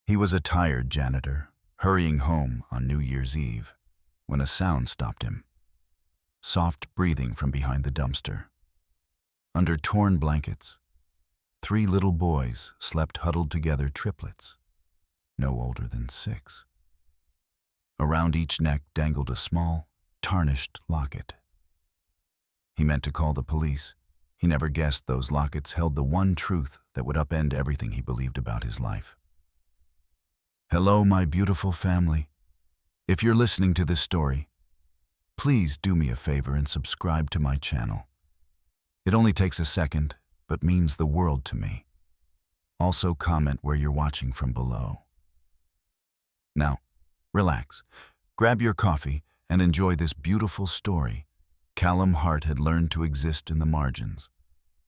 He was a tired janitor, hurrying home on New Year's Eve, when a sound stopped him. Soft breathing from behind the dumpster. Under torn blankets, 3 little boys slept huddled together, triplets, no older than 6. Around each neck dangled a small, tarnished locket. He meant to call the police. He never guessed those lockets held the one truth that would upend everything he believed about his life. Hello, my beautiful family. If you're listening to this story, please do me a favor and subscribe to my channel. It only takes a second, but means the world to me. Also comment where you're watching from below. Now, relax, grab your coffee, and enjoy this beautiful story. Callum Hart had learned to exist in the margins,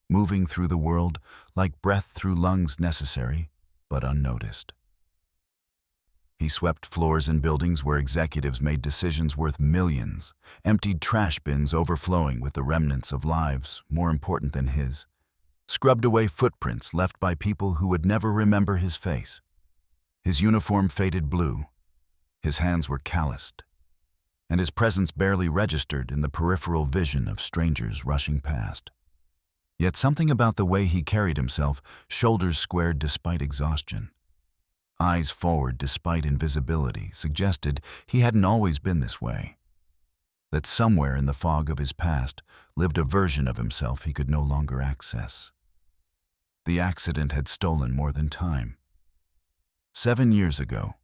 moving through the world like breath through lungs, necessary but unnoticed. He swept floors in buildings where executives made decisions worth millions, emptied trash bins overflowing with the remnants of lives more important than his, scrubbed away footprints left by people who would never remember his face. His uniform faded blue, his hands were calloused, and his presence barely registered in the peripheral vision of strangers rushing past. Yet something about the way he carried himself, shoulders squared despite exhaustion, eyes forward despite invisibility, suggested he hadn't always been this way. That somewhere in the fog of his past lived a version of himself he could no longer access. The accident had stolen more than time. 7 years ago,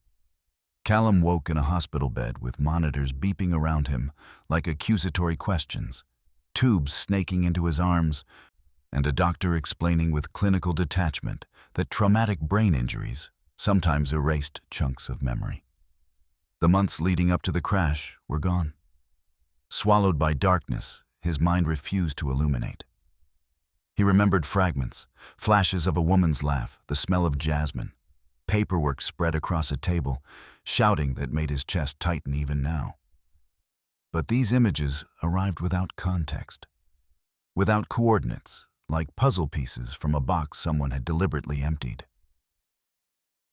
Callum woke in a hospital bed with monitors beeping around him like accusatory questions, tubes snaking into his arms, and a doctor explaining with clinical detachment that traumatic brain injuries sometimes erased chunks of memory. The months leading up to the crash were gone. Swallowed by darkness, his mind refused to illuminate. He remembered fragments, flashes of a woman's laugh, the smell of jasmine, paperwork spread across a table, shouting that made his chest tighten even now. But these images arrived without context, without coordinates, like puzzle pieces from a box someone had deliberately emptied.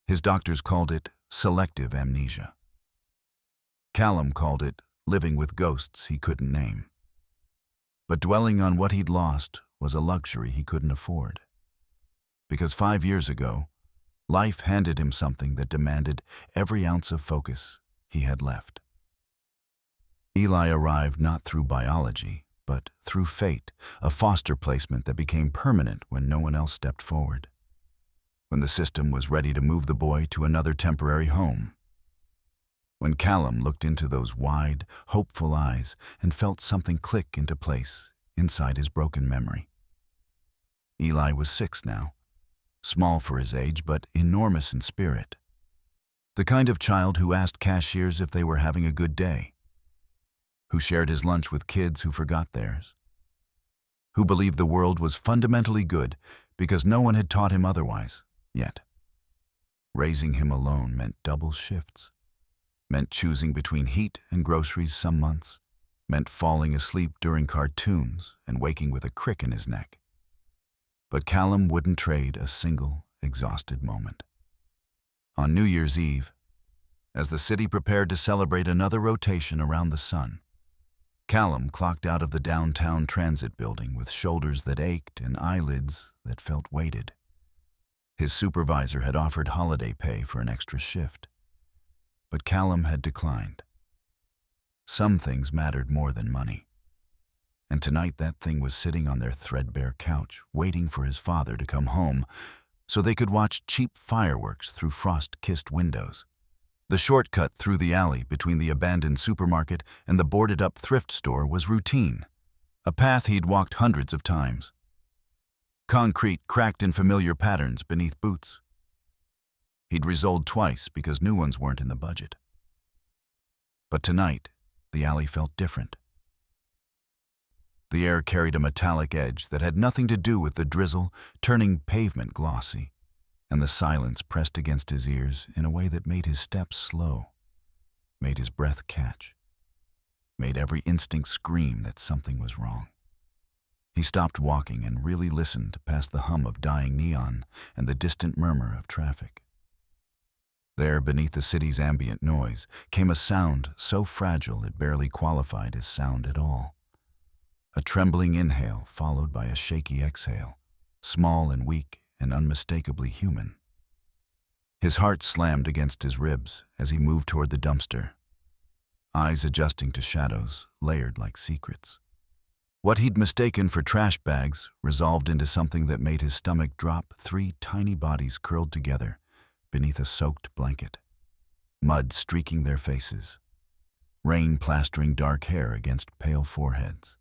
His doctors called it selective amnesia. Callum called it living with ghosts he couldn't name. But dwelling on what he'd lost was a luxury he couldn't afford. Because 5 years ago, life handed him something that demanded every ounce of focus he had left. Eli arrived not through biology, but through fate, a foster placement that became permanent when no one else stepped forward. When the system was ready to move the boy to another temporary home. When Callum looked into those wide, hopeful eyes and felt something click into place inside his broken memory. Eli was 6 now, small for his age but enormous in spirit. The kind of child who asked cashiers if they were having a good day, who shared his lunch with kids who forgot theirs, who believed the world was fundamentally good because no one had taught him otherwise. Yet, raising him alone meant double shifts, meant choosing between heat and groceries some months, meant falling asleep during cartoons and waking with a crick in his neck. But Callum wouldn't trade a single exhausted moment. On New Year's Eve, as the city prepared to celebrate another rotation around the sun, Callum clocked out of the downtown transit building with shoulders that ached and eyelids that felt weighted. His supervisor had offered holiday pay for an extra shift, but Callum had declined. Some things mattered more than money, and tonight that thing was sitting on their threadbare couch, waiting for his father to come home so they could watch cheap fireworks through frost-kissed windows. The shortcut through the alley between the abandoned supermarket and the boarded-up thrift store was routine, a path he'd walked hundreds of times. Concrete cracked in familiar patterns beneath boots. He'd resoled twice because new ones weren't in the budget. But tonight, the alley felt different. The air carried a metallic edge that had nothing to do with the drizzle, turning pavement glossy, and the silence pressed against his ears in a way that made his steps slow, made his breath catch, made every instinct scream that something was wrong. He stopped walking and really listened past the hum of dying neon and the distant murmur of traffic. There, beneath the city's ambient noise, came a sound so fragile it barely qualified as sound at all. A trembling inhale followed by a shaky exhale, small and weak and unmistakably human. His heart slammed against his ribs as he moved toward the dumpster, eyes adjusting to shadows layered like secrets. What he'd mistaken for trash bags resolved into something that made his stomach drop, 3 tiny bodies curled together beneath a soaked blanket, mud streaking their faces, rain plastering dark hair against pale foreheads.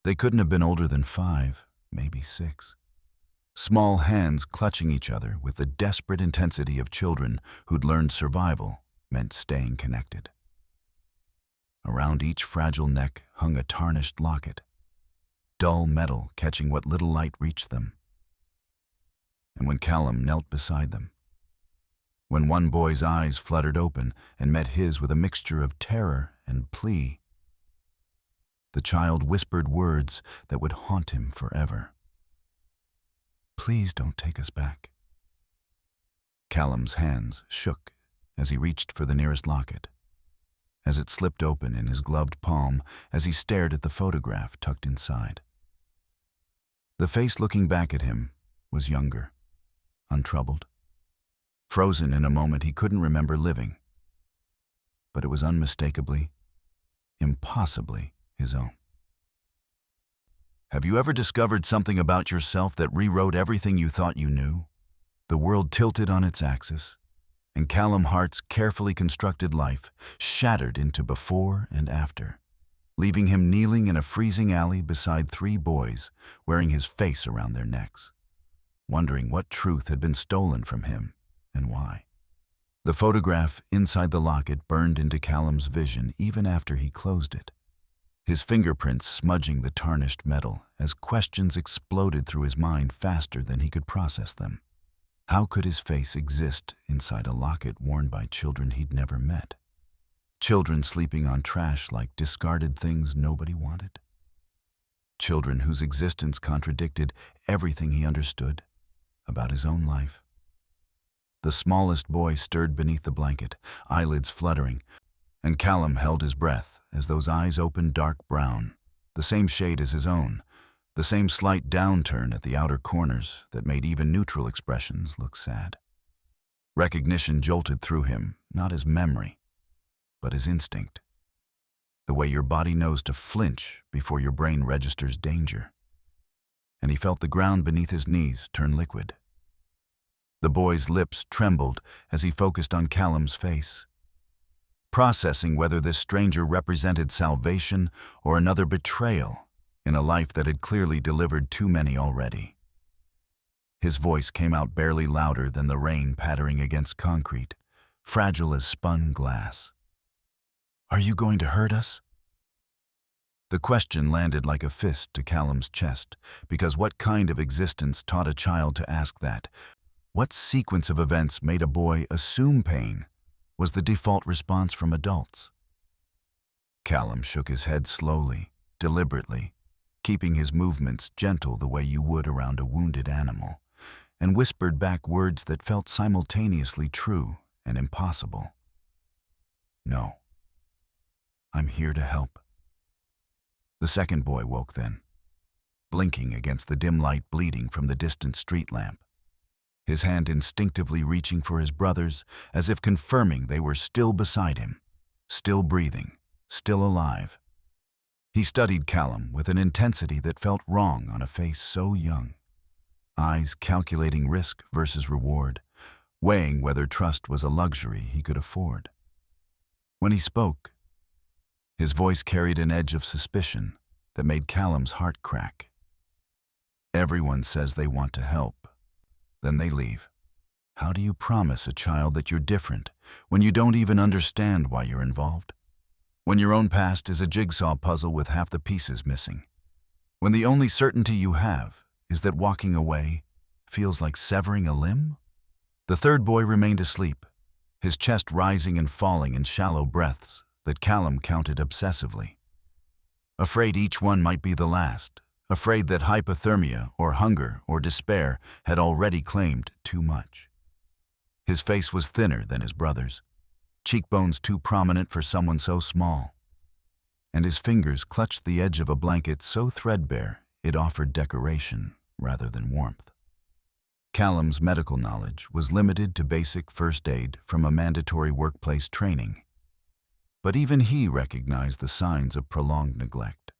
They couldn't have been older than 5, maybe 6. Small hands clutching each other with the desperate intensity of children who'd learned survival meant staying connected. Around each fragile neck hung a tarnished locket, dull metal catching what little light reached them. And when Callum knelt beside them, when one boy's eyes fluttered open and met his with a mixture of terror and plea, the child whispered words that would haunt him forever. "Please don't take us back." Callum's hands shook as he reached for the nearest locket, as it slipped open in his gloved palm as he stared at the photograph tucked inside. The face looking back at him was younger, untroubled, frozen in a moment he couldn't remember living. But it was unmistakably, impossibly his own. Have you ever discovered something about yourself that rewrote everything you thought you knew? The world tilted on its axis, and Callum Hart's carefully constructed life shattered into before and after, leaving him kneeling in a freezing alley beside 3 boys wearing his face around their necks, wondering what truth had been stolen from him and why. The photograph inside the locket burned into Callum's vision even after he closed it, his fingerprints smudging the tarnished metal as questions exploded through his mind faster than he could process them. How could his face exist inside a locket worn by children he'd never met? Children sleeping on trash like discarded things nobody wanted? Children whose existence contradicted everything he understood about his own life? The smallest boy stirred beneath the blanket, eyelids fluttering, and Callum held his breath as those eyes opened dark brown, the same shade as his own, the same slight downturn at the outer corners that made even neutral expressions look sad. Recognition jolted through him, not as memory, but as instinct. The way your body knows to flinch before your brain registers danger. And he felt the ground beneath his knees turn liquid. The boy's lips trembled as he focused on Callum's face, processing whether this stranger represented salvation or another betrayal in a life that had clearly delivered too many already. His voice came out barely louder than the rain pattering against concrete, fragile as spun glass. "Are you going to hurt us?" The question landed like a fist to Callum's chest, because what kind of existence taught a child to ask that? What sequence of events made a boy assume pain was the default response from adults? Callum shook his head slowly, deliberately, keeping his movements gentle the way you would around a wounded animal, and whispered back words that felt simultaneously true and impossible. "No. I'm here to help." The second boy woke then, blinking against the dim light bleeding from the distant street lamp, his hand instinctively reaching for his brother's as if confirming they were still beside him, still breathing, still alive. He studied Callum with an intensity that felt wrong on a face so young, eyes calculating risk versus reward, weighing whether trust was a luxury he could afford. When he spoke, his voice carried an edge of suspicion that made Callum's heart crack. "Everyone says they want to help. Then they leave. How do you promise a child that you're different when you don't even understand why you're involved? When your own past is a jigsaw puzzle with half the pieces missing? When the only certainty you have is that walking away feels like severing a limb?" The third boy remained asleep, his chest rising and falling in shallow breaths that Callum counted obsessively. Afraid each one might be the last, afraid that hypothermia or hunger or despair had already claimed too much. His face was thinner than his brother's, cheekbones too prominent for someone so small, and his fingers clutched the edge of a blanket so threadbare it offered decoration rather than warmth. Callum's medical knowledge was limited to basic first aid from a mandatory workplace training, but even he recognized the signs of prolonged neglect.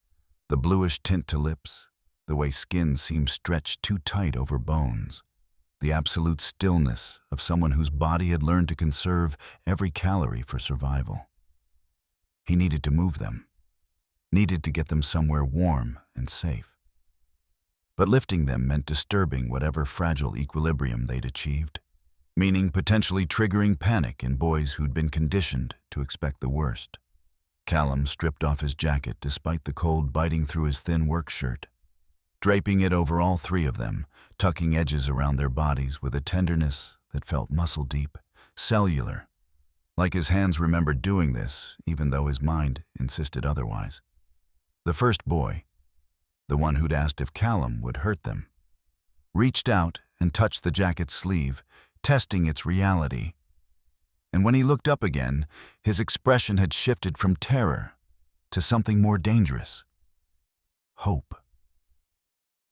The bluish tint to lips, the way skin seemed stretched too tight over bones, the absolute stillness of someone whose body had learned to conserve every calorie for survival. He needed to move them, needed to get them somewhere warm and safe. But lifting them meant disturbing whatever fragile equilibrium they'd achieved, meaning potentially triggering panic in boys who'd been conditioned to expect the worst. Callum stripped off his jacket despite the cold biting through his thin work shirt, draping it over all three of them, tucking edges around their bodies with a tenderness that felt muscle-deep, cellular, like his hands remembered doing this even though his mind insisted otherwise. The first boy, the one who'd asked if Callum would hurt them, reached out and touched the jacket's sleeve, testing its reality. And when he looked up again, his expression had shifted from terror to something more dangerous: hope.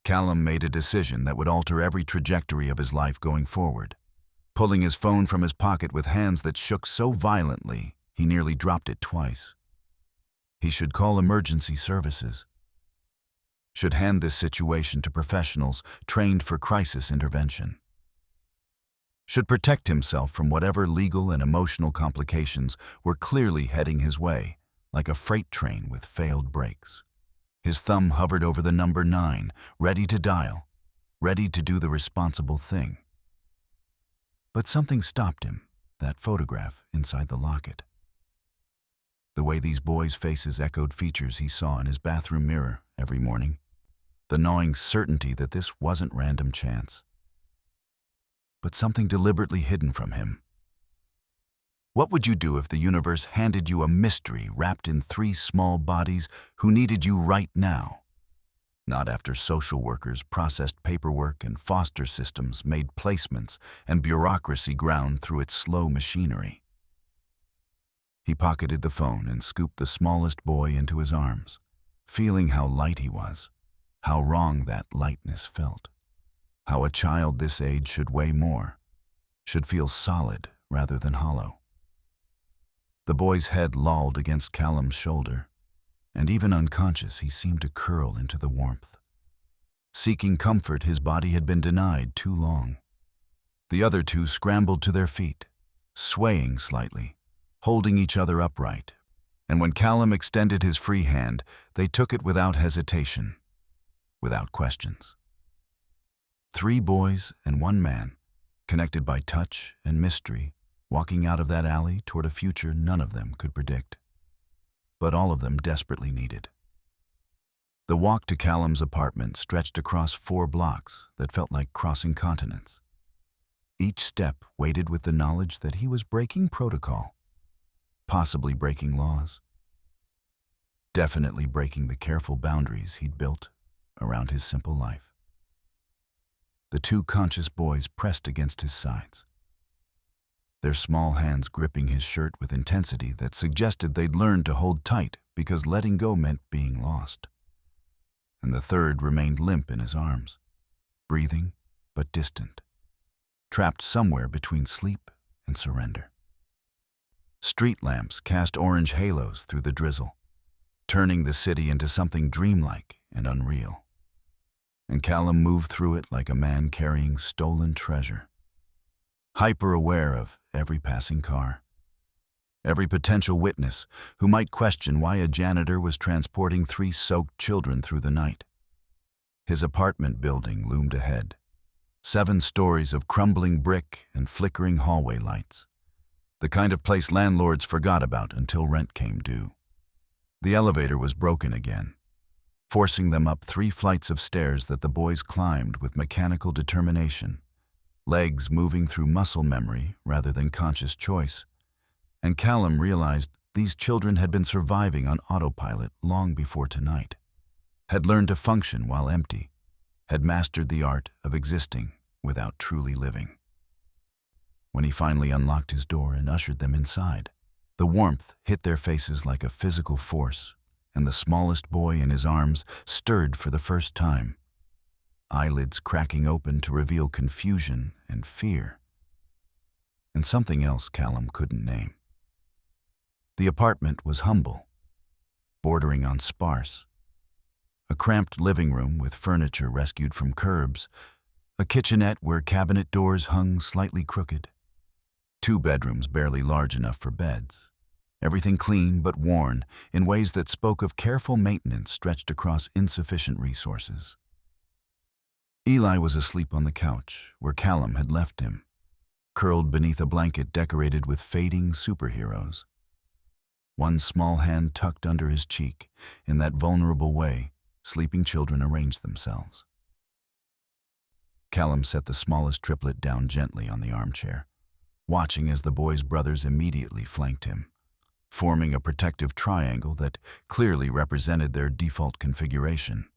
Callum made a decision that would alter every trajectory of his life going forward, pulling his phone from his pocket with hands that shook so violently he nearly dropped it twice. He should call emergency services, should hand this situation to professionals trained for crisis intervention, should protect himself from whatever legal and emotional complications were clearly heading his way, like a freight train with failed brakes. His thumb hovered over the number 9, ready to dial, ready to do the responsible thing. But something stopped him, that photograph inside the locket. The way these boys' faces echoed features he saw in his bathroom mirror every morning, the gnawing certainty that this wasn't random chance, but something deliberately hidden from him. What would you do if the universe handed you a mystery wrapped in 3 small bodies who needed you right now? Not after social workers processed paperwork and foster systems made placements and bureaucracy ground through its slow machinery. He pocketed the phone and scooped the smallest boy into his arms, feeling how light he was, how wrong that lightness felt, how a child this age should weigh more, should feel solid rather than hollow. The boy's head lolled against Callum's shoulder, and even unconscious, he seemed to curl into the warmth. Seeking comfort his body had been denied too long. The other 2 scrambled to their feet, swaying slightly, holding each other upright, and when Callum extended his free hand, they took it without hesitation, without questions. 3 boys and 1 man, connected by touch and mystery, walking out of that alley toward a future none of them could predict, but all of them desperately needed. The walk to Callum's apartment stretched across 4 blocks that felt like crossing continents. Each step weighted with the knowledge that he was breaking protocol, possibly breaking laws, definitely breaking the careful boundaries he'd built around his simple life. The 2 conscious boys pressed against his sides, their small hands gripping his shirt with intensity that suggested they'd learned to hold tight because letting go meant being lost. And the third remained limp in his arms, breathing but distant, trapped somewhere between sleep and surrender. Street lamps cast orange halos through the drizzle, turning the city into something dreamlike and unreal. And Callum moved through it like a man carrying stolen treasure, hyper-aware of every passing car, every potential witness who might question why a janitor was transporting 3 soaked children through the night. His apartment building loomed ahead, 7 stories of crumbling brick and flickering hallway lights, the kind of place landlords forgot about until rent came due. The elevator was broken again, forcing them up 3 flights of stairs that the boys climbed with mechanical determination, legs moving through muscle memory rather than conscious choice. And Callum realized these children had been surviving on autopilot long before tonight, had learned to function while empty, had mastered the art of existing without truly living. when he finally unlocked his door and ushered them inside. The warmth hit their faces like a physical force, and the smallest boy in his arms stirred for the first time, eyelids cracking open to reveal confusion and fear, and something else Callum couldn't name. The apartment was humble, bordering on sparse. A cramped living room with furniture rescued from curbs, a kitchenette where cabinet doors hung slightly crooked, 2 bedrooms barely large enough for beds, everything clean but worn in ways that spoke of careful maintenance stretched across insufficient resources. Eli was asleep on the couch where Callum had left him, curled beneath a blanket decorated with fading superheroes. One small hand tucked under his cheek, in that vulnerable way sleeping children arrange themselves. Callum set the smallest triplet down gently on the armchair, watching as the boy's brothers immediately flanked him, forming a protective triangle that clearly represented their default configuration.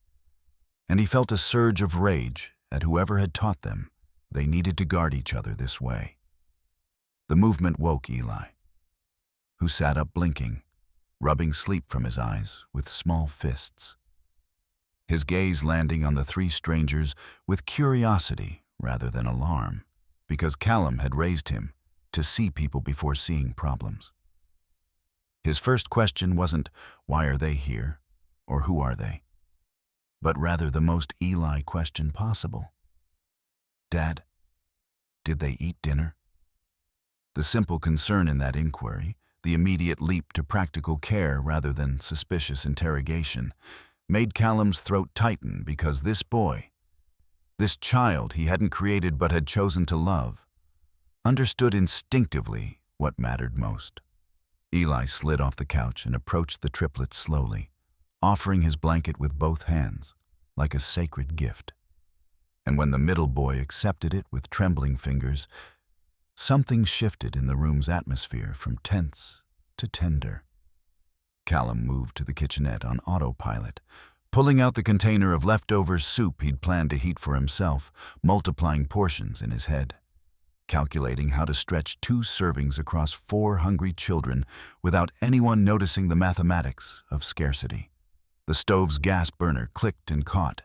And he felt a surge of rage at whoever had taught them they needed to guard each other this way. The movement woke Eli, who sat up blinking, rubbing sleep from his eyes with small fists. His gaze landing on the 3 strangers with curiosity rather than alarm, because Callum had raised him to see people before seeing problems. His first question wasn't, "Why are they here?" or "Who are they?" but rather the most Eli question possible. "Dad, did they eat dinner?" The simple concern in that inquiry, the immediate leap to practical care rather than suspicious interrogation, made Callum's throat tighten because this boy, this child he hadn't created but had chosen to love, understood instinctively what mattered most. Eli slid off the couch and approached the triplets slowly, offering his blanket with both hands, like a sacred gift. And when the middle boy accepted it with trembling fingers, something shifted in the room's atmosphere from tense to tender. Callum moved to the kitchenette on autopilot, pulling out the container of leftover soup he'd planned to heat for himself, multiplying portions in his head, calculating how to stretch 2 servings across 4 hungry children without anyone noticing the mathematics of scarcity. The stove's gas burner clicked and caught,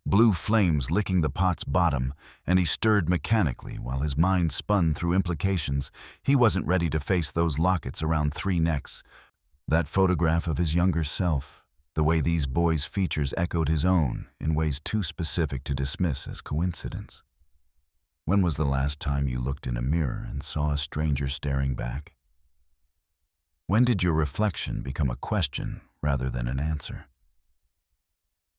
blue flames licking the pot's bottom, and he stirred mechanically while his mind spun through implications. He wasn't ready to face those lockets around 3 necks, that photograph of his younger self, the way these boys' features echoed his own in ways too specific to dismiss as coincidence. When was the last time you looked in a mirror and saw a stranger staring back? When did your reflection become a question rather than an answer?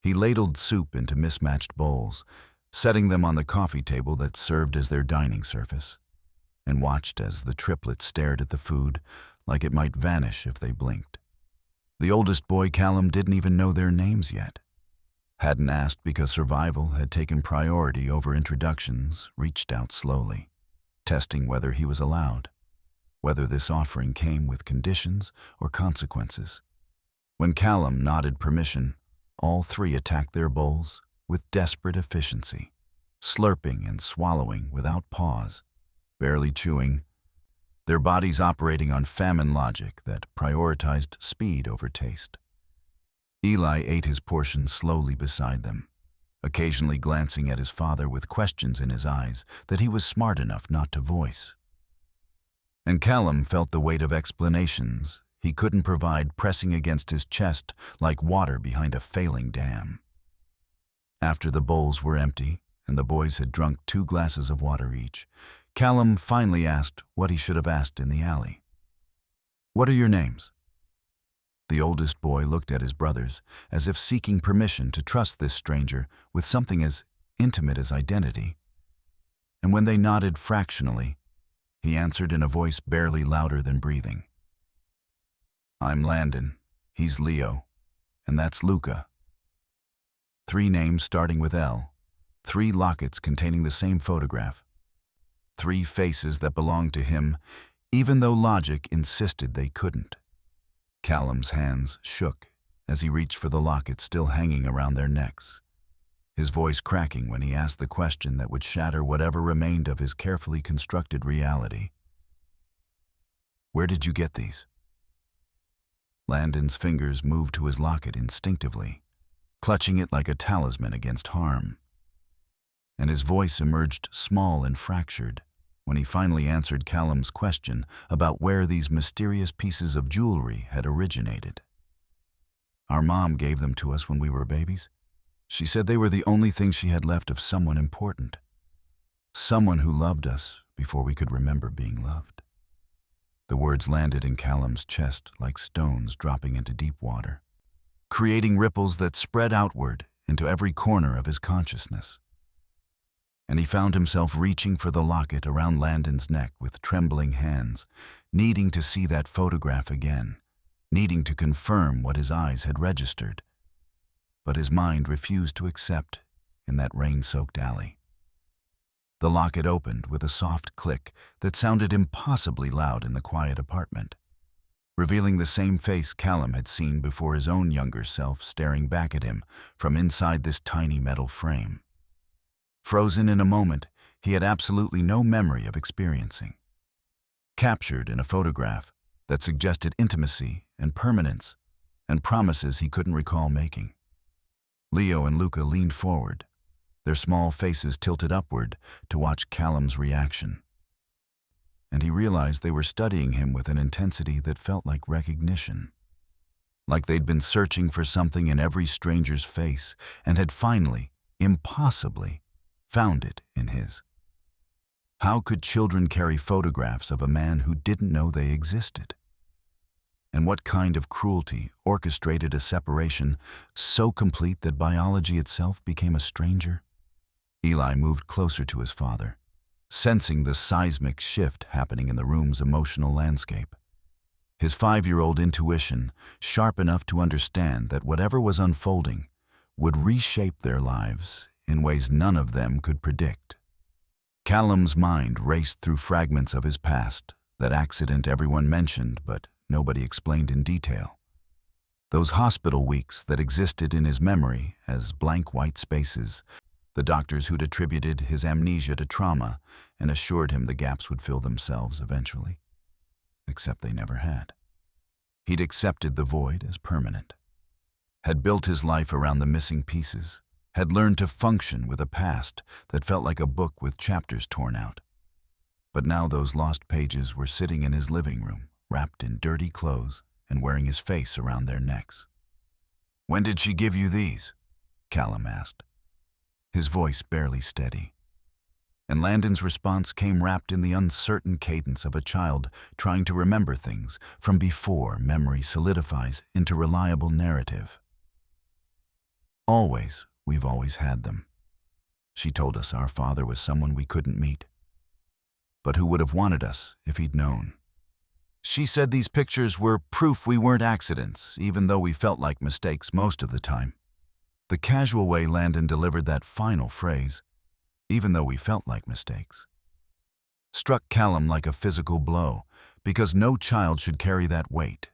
He ladled soup into mismatched bowls, setting them on the coffee table that served as their dining surface, and watched as the triplets stared at the food like it might vanish if they blinked. The oldest boy, Callum, didn't even know their names yet. Hadn't asked because survival had taken priority over introductions, reached out slowly, testing whether he was allowed, whether this offering came with conditions or consequences. When Callum nodded permission, all 3 attacked their bowls with desperate efficiency, slurping and swallowing without pause, barely chewing, their bodies operating on famine logic that prioritized speed over taste. Eli ate his portion slowly beside them, occasionally glancing at his father with questions in his eyes that he was smart enough not to voice. And Callum felt the weight of explanations he couldn't provide pressing against his chest like water behind a failing dam. After the bowls were empty and the boys had drunk 2 glasses of water each, Callum finally asked what he should have asked in the alley. "What are your names?" The oldest boy looked at his brothers as if seeking permission to trust this stranger with something as intimate as identity. And when they nodded fractionally, he answered in a voice barely louder than breathing. "I'm Landon, he's Leo, and that's Luca." 3 names starting with L, 3 lockets containing the same photograph, 3 faces that belonged to him, even though logic insisted they couldn't. Callum's hands shook as he reached for the locket still hanging around their necks. his voice cracking when he asked the question that would shatter whatever remained of his carefully constructed reality. "Where did you get these?" Landon's fingers moved to his locket instinctively, clutching it like a talisman against harm. And his voice emerged small and fractured when he finally answered Callum's question about where these mysterious pieces of jewelry had originated. "Our mom gave them to us when we were babies. She said they were the only thing she had left of someone important. Someone who loved us before we could remember being loved." The words landed in Callum's chest like stones dropping into deep water, creating ripples that spread outward into every corner of his consciousness. And he found himself reaching for the locket around Landon's neck with trembling hands, needing to see that photograph again, needing to confirm what his eyes had registered. But his mind refused to accept in that rain-soaked alley. The locket opened with a soft click that sounded impossibly loud in the quiet apartment, revealing the same face Callum had seen before, his own younger self staring back at him from inside this tiny metal frame. Frozen in a moment he had absolutely no memory of experiencing. Captured in a photograph that suggested intimacy and permanence and promises he couldn't recall making. Leo and Luca leaned forward, their small faces tilted upward to watch Callum's reaction. And he realized they were studying him with an intensity that felt like recognition. Like they'd been searching for something in every stranger's face and had finally, impossibly, found it in his. How could children carry photographs of a man who didn't know they existed? And what kind of cruelty orchestrated a separation so complete that biology itself became a stranger? Eli moved closer to his father, sensing the seismic shift happening in the room's emotional landscape. His 5-year-old intuition, sharp enough to understand that whatever was unfolding would reshape their lives in ways none of them could predict. Callum's mind raced through fragments of his past, that accident everyone mentioned but nobody explained in detail. Those hospital weeks that existed in his memory as blank white spaces, the doctors who'd attributed his amnesia to trauma and assured him the gaps would fill themselves eventually. Except they never had. He'd accepted the void as permanent, had built his life around the missing pieces, had learned to function with a past that felt like a book with chapters torn out. But now those lost pages were sitting in his living room, wrapped in dirty clothes and wearing his face around their necks. "When did she give you these?" Callum asked, his voice barely steady. And Landon's response came wrapped in the uncertain cadence of a child trying to remember things from before memory solidifies into reliable narrative. We've always had them. She told us our father was someone we couldn't meet, but who would have wanted us if he'd known. She said these pictures were proof we weren't accidents, even though we felt like mistakes most of the time. The casual way Landon delivered that final phrase, "even though we felt like mistakes," struck Callum like a physical blow, because no child should carry that weight.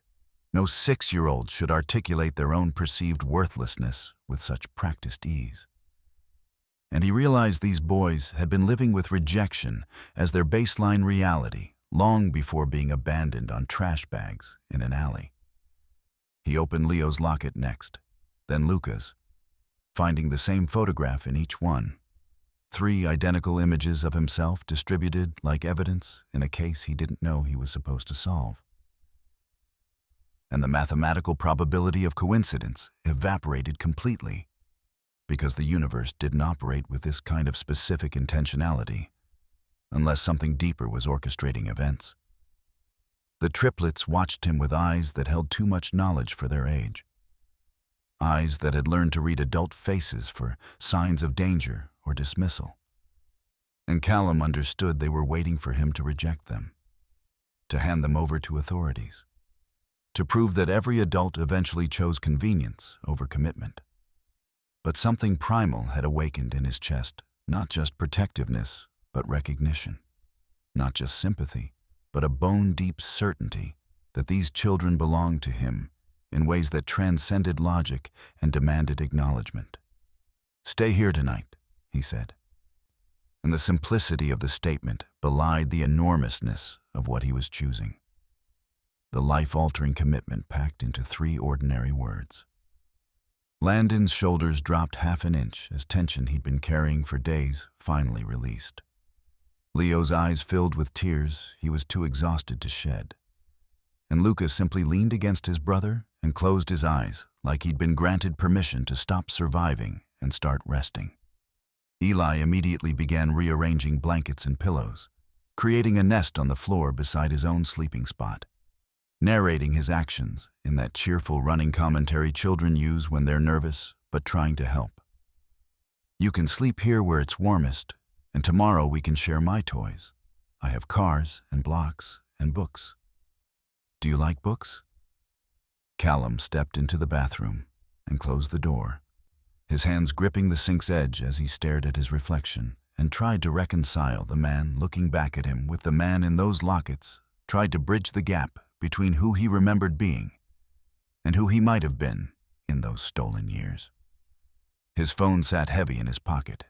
No 6-year-old should articulate their own perceived worthlessness with such practiced ease. And he realized these boys had been living with rejection as their baseline reality long before being abandoned on trash bags in an alley. He opened Leo's locket next, then Luca's, finding the same photograph in each one. 3 identical images of himself distributed like evidence in a case he didn't know he was supposed to solve. And the mathematical probability of coincidence evaporated completely, because the universe didn't operate with this kind of specific intentionality, unless something deeper was orchestrating events. The triplets watched him with eyes that held too much knowledge for their age. Eyes that had learned to read adult faces for signs of danger or dismissal. And Callum understood they were waiting for him to reject them, to hand them over to authorities, to prove that every adult eventually chose convenience over commitment. But something primal had awakened in his chest, not just protectiveness, but recognition. Not just sympathy, but a bone-deep certainty that these children belonged to him in ways that transcended logic and demanded acknowledgement. "Stay here tonight," he said. And the simplicity of the statement belied the enormousness of what he was choosing. The life-altering commitment packed into 3 ordinary words. Landon's shoulders dropped half an inch as tension he'd been carrying for days finally released. Leo's eyes filled with tears he was too exhausted to shed. And Lucas simply leaned against his brother and closed his eyes like he'd been granted permission to stop surviving and start resting. Eli immediately began rearranging blankets and pillows, creating a nest on the floor beside his own sleeping spot, narrating his actions in that cheerful running commentary children use when they're nervous but trying to help. "You can sleep here where it's warmest, and tomorrow we can share my toys. I have cars and blocks and books. Do you like books?" Callum stepped into the bathroom and closed the door, his hands gripping the sink's edge as he stared at his reflection and tried to reconcile the man looking back at him with the man in those lockets, tried to bridge the gap between who he remembered being and who he might have been in those stolen years. His phone sat heavy in his pocket,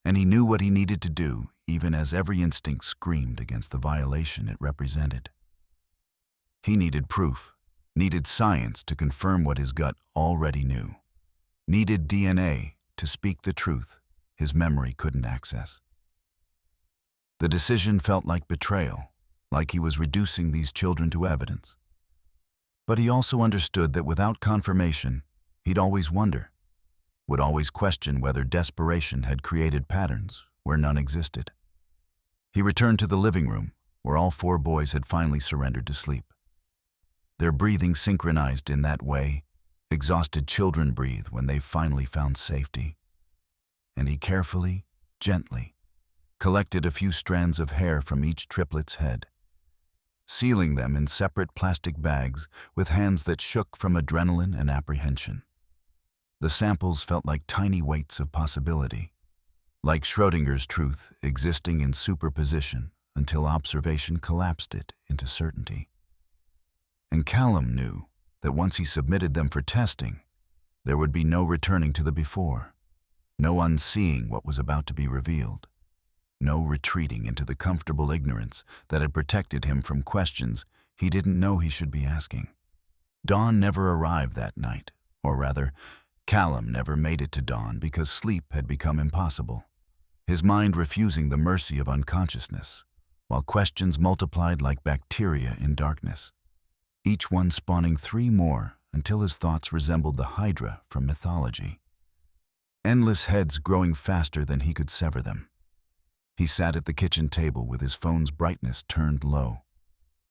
and he knew what he needed to do even as every instinct screamed against the violation it represented. He needed proof, needed science to confirm what his gut already knew, needed DNA to speak the truth his memory couldn't access. The decision felt like betrayal, like he was reducing these children to evidence. But he also understood that without confirmation, he'd always wonder, would always question whether desperation had created patterns where none existed. He returned to the living room, where all 4 boys had finally surrendered to sleep. Their breathing synchronized in that way exhausted children breathe when they've finally found safety. And he carefully, gently, collected a few strands of hair from each triplet's head, sealing them in separate plastic bags with hands that shook from adrenaline and apprehension. The samples felt like tiny weights of possibility, like Schrödinger's truth existing in superposition until observation collapsed it into certainty. And Callum knew that once he submitted them for testing, there would be no returning to the before, no unseeing what was about to be revealed, no retreating into the comfortable ignorance that had protected him from questions he didn't know he should be asking. Dawn never arrived that night, or rather, Callum never made it to dawn because sleep had become impossible, his mind refusing the mercy of unconsciousness, while questions multiplied like bacteria in darkness, each one spawning 3 more until his thoughts resembled the Hydra from mythology. Endless heads growing faster than he could sever them. He sat at the kitchen table with his phone's brightness turned low,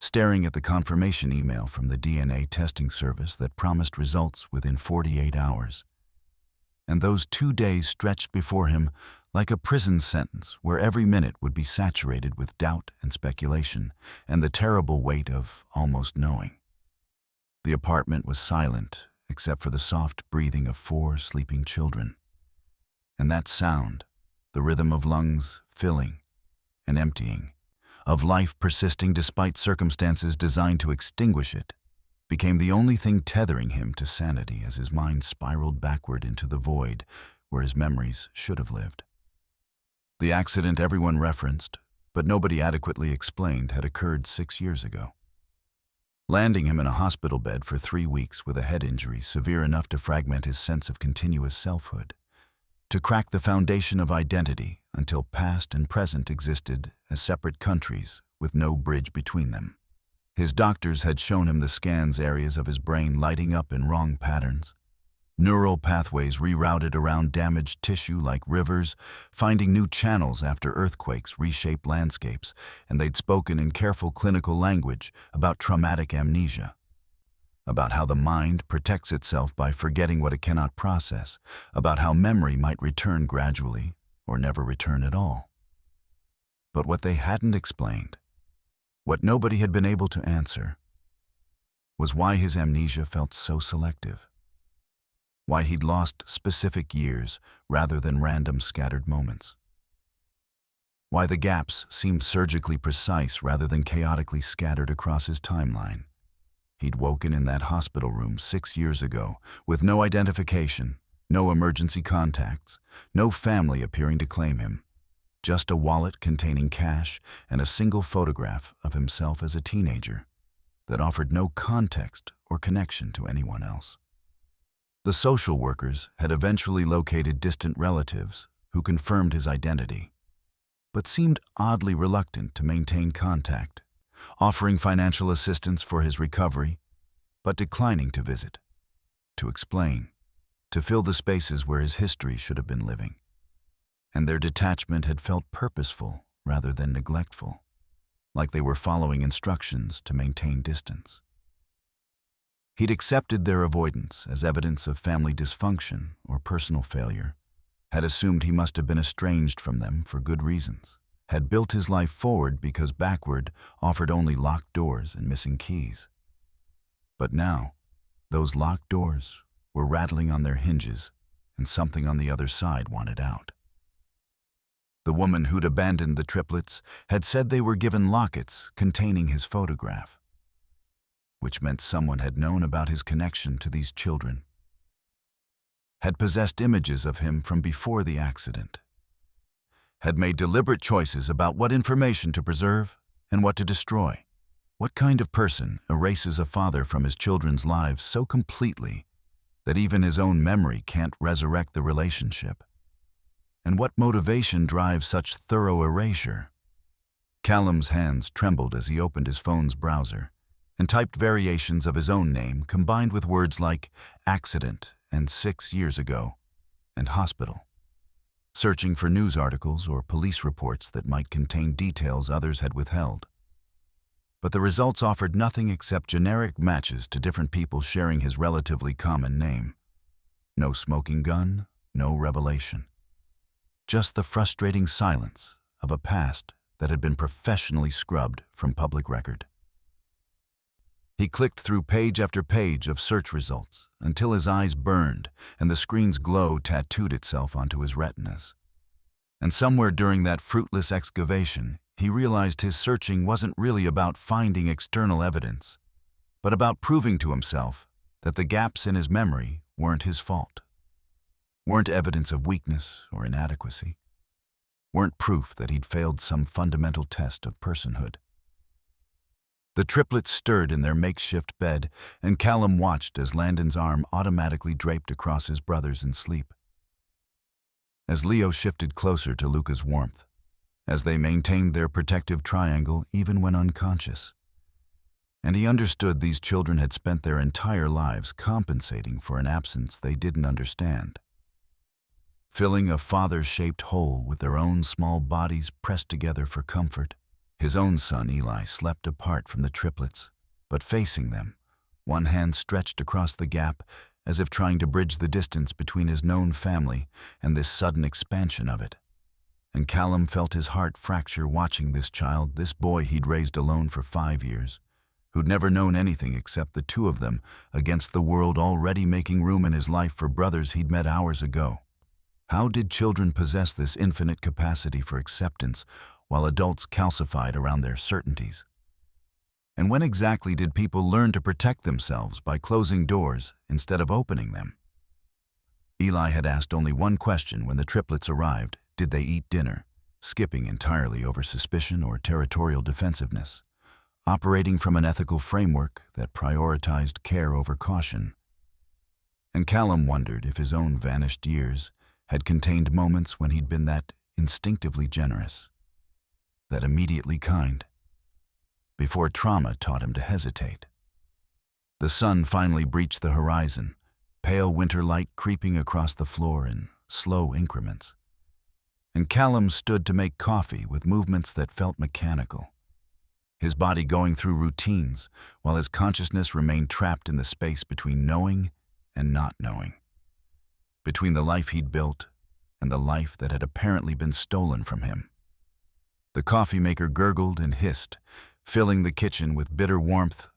staring at the confirmation email from the DNA testing service that promised results within 48 hours. And those 2 days stretched before him like a prison sentence where every minute would be saturated with doubt and speculation and the terrible weight of almost knowing. The apartment was silent except for the soft breathing of 4 sleeping children. And that sound, the rhythm of lungs filling and emptying, of life persisting despite circumstances designed to extinguish it, became the only thing tethering him to sanity as his mind spiraled backward into the void where his memories should have lived. The accident everyone referenced, but nobody adequately explained, had occurred 6 years ago, landing him in a hospital bed for 3 weeks with a head injury severe enough to fragment his sense of continuous selfhood, to crack the foundation of identity until past and present existed as separate countries with no bridge between them. His doctors had shown him the scans areas of his brain lighting up in wrong patterns, neural pathways rerouted around damaged tissue like rivers, finding new channels after earthquakes reshaped landscapes, and they'd spoken in careful clinical language about traumatic amnesia, about how the mind protects itself by forgetting what it cannot process, about how memory might return gradually or never return at all. But what they hadn't explained, what nobody had been able to answer, was why his amnesia felt so selective, why he'd lost specific years rather than random scattered moments, why the gaps seemed surgically precise rather than chaotically scattered across his timeline. He'd woken in that hospital room 6 years ago with no identification, No emergency contacts, no family appearing to claim him, just a wallet containing cash and a single photograph of himself as a teenager that offered no context or connection to anyone else. The social workers had eventually located distant relatives who confirmed his identity, but seemed oddly reluctant to maintain contact, offering financial assistance for his recovery, but declining to visit, to explain, to fill the spaces where his history should have been living. And their detachment had felt purposeful rather than neglectful, like they were following instructions to maintain distance. He'd accepted their avoidance as evidence of family dysfunction or personal failure, had assumed he must have been estranged from them for good reasons, had built his life forward because backward offered only locked doors and missing keys. But now, those locked doors were rattling on their hinges, and something on the other side wanted out. The woman who'd abandoned the triplets had said they were given lockets containing his photograph, which meant someone had known about his connection to these children, had possessed images of him from before the accident, had made deliberate choices about what information to preserve and what to destroy. What kind of person erases a father from his children's lives so completely that even his own memory can't resurrect the relationship? And what motivation drives such thorough erasure? Callum's hands trembled as he opened his phone's browser and typed variations of his own name combined with words like accident and 6 years ago and hospital, searching for news articles or police reports that might contain details others had withheld. But the results offered nothing except generic matches to different people sharing his relatively common name. No smoking gun, no revelation. Just the frustrating silence of a past that had been professionally scrubbed from public record. He clicked through page after page of search results until his eyes burned and the screen's glow tattooed itself onto his retinas. And somewhere during that fruitless excavation, he realized his searching wasn't really about finding external evidence, but about proving to himself that the gaps in his memory weren't his fault, weren't evidence of weakness or inadequacy, weren't proof that he'd failed some fundamental test of personhood. The triplets stirred in their makeshift bed, and Callum watched as Landon's arm automatically draped across his brother's in sleep. As Leo shifted closer to Luca's warmth, as they maintained their protective triangle even when unconscious. And he understood these children had spent their entire lives compensating for an absence they didn't understand, filling a father-shaped hole with their own small bodies pressed together for comfort. His own son, Eli, slept apart from the triplets, but facing them, one hand stretched across the gap as if trying to bridge the distance between his known family and this sudden expansion of it. And Callum felt his heart fracture watching this child, this boy he'd raised alone for 5 years, who'd never known anything except the two of them against the world already making room in his life for brothers he'd met hours ago. How did children possess this infinite capacity for acceptance while adults calcified around their certainties? And when exactly did people learn to protect themselves by closing doors instead of opening them? Eli had asked only one question when the triplets arrived: did they eat dinner, skipping entirely over suspicion or territorial defensiveness, operating from an ethical framework that prioritized care over caution. And Callum wondered if his own vanished years had contained moments when he'd been that instinctively generous, that immediately kind, before trauma taught him to hesitate. The sun finally breached the horizon, pale winter light creeping across the floor in slow increments. And Callum stood to make coffee with movements that felt mechanical, his body going through routines while his consciousness remained trapped in the space between knowing and not knowing, between the life he'd built and the life that had apparently been stolen from him. The coffee maker gurgled and hissed, filling the kitchen with bitter warmth,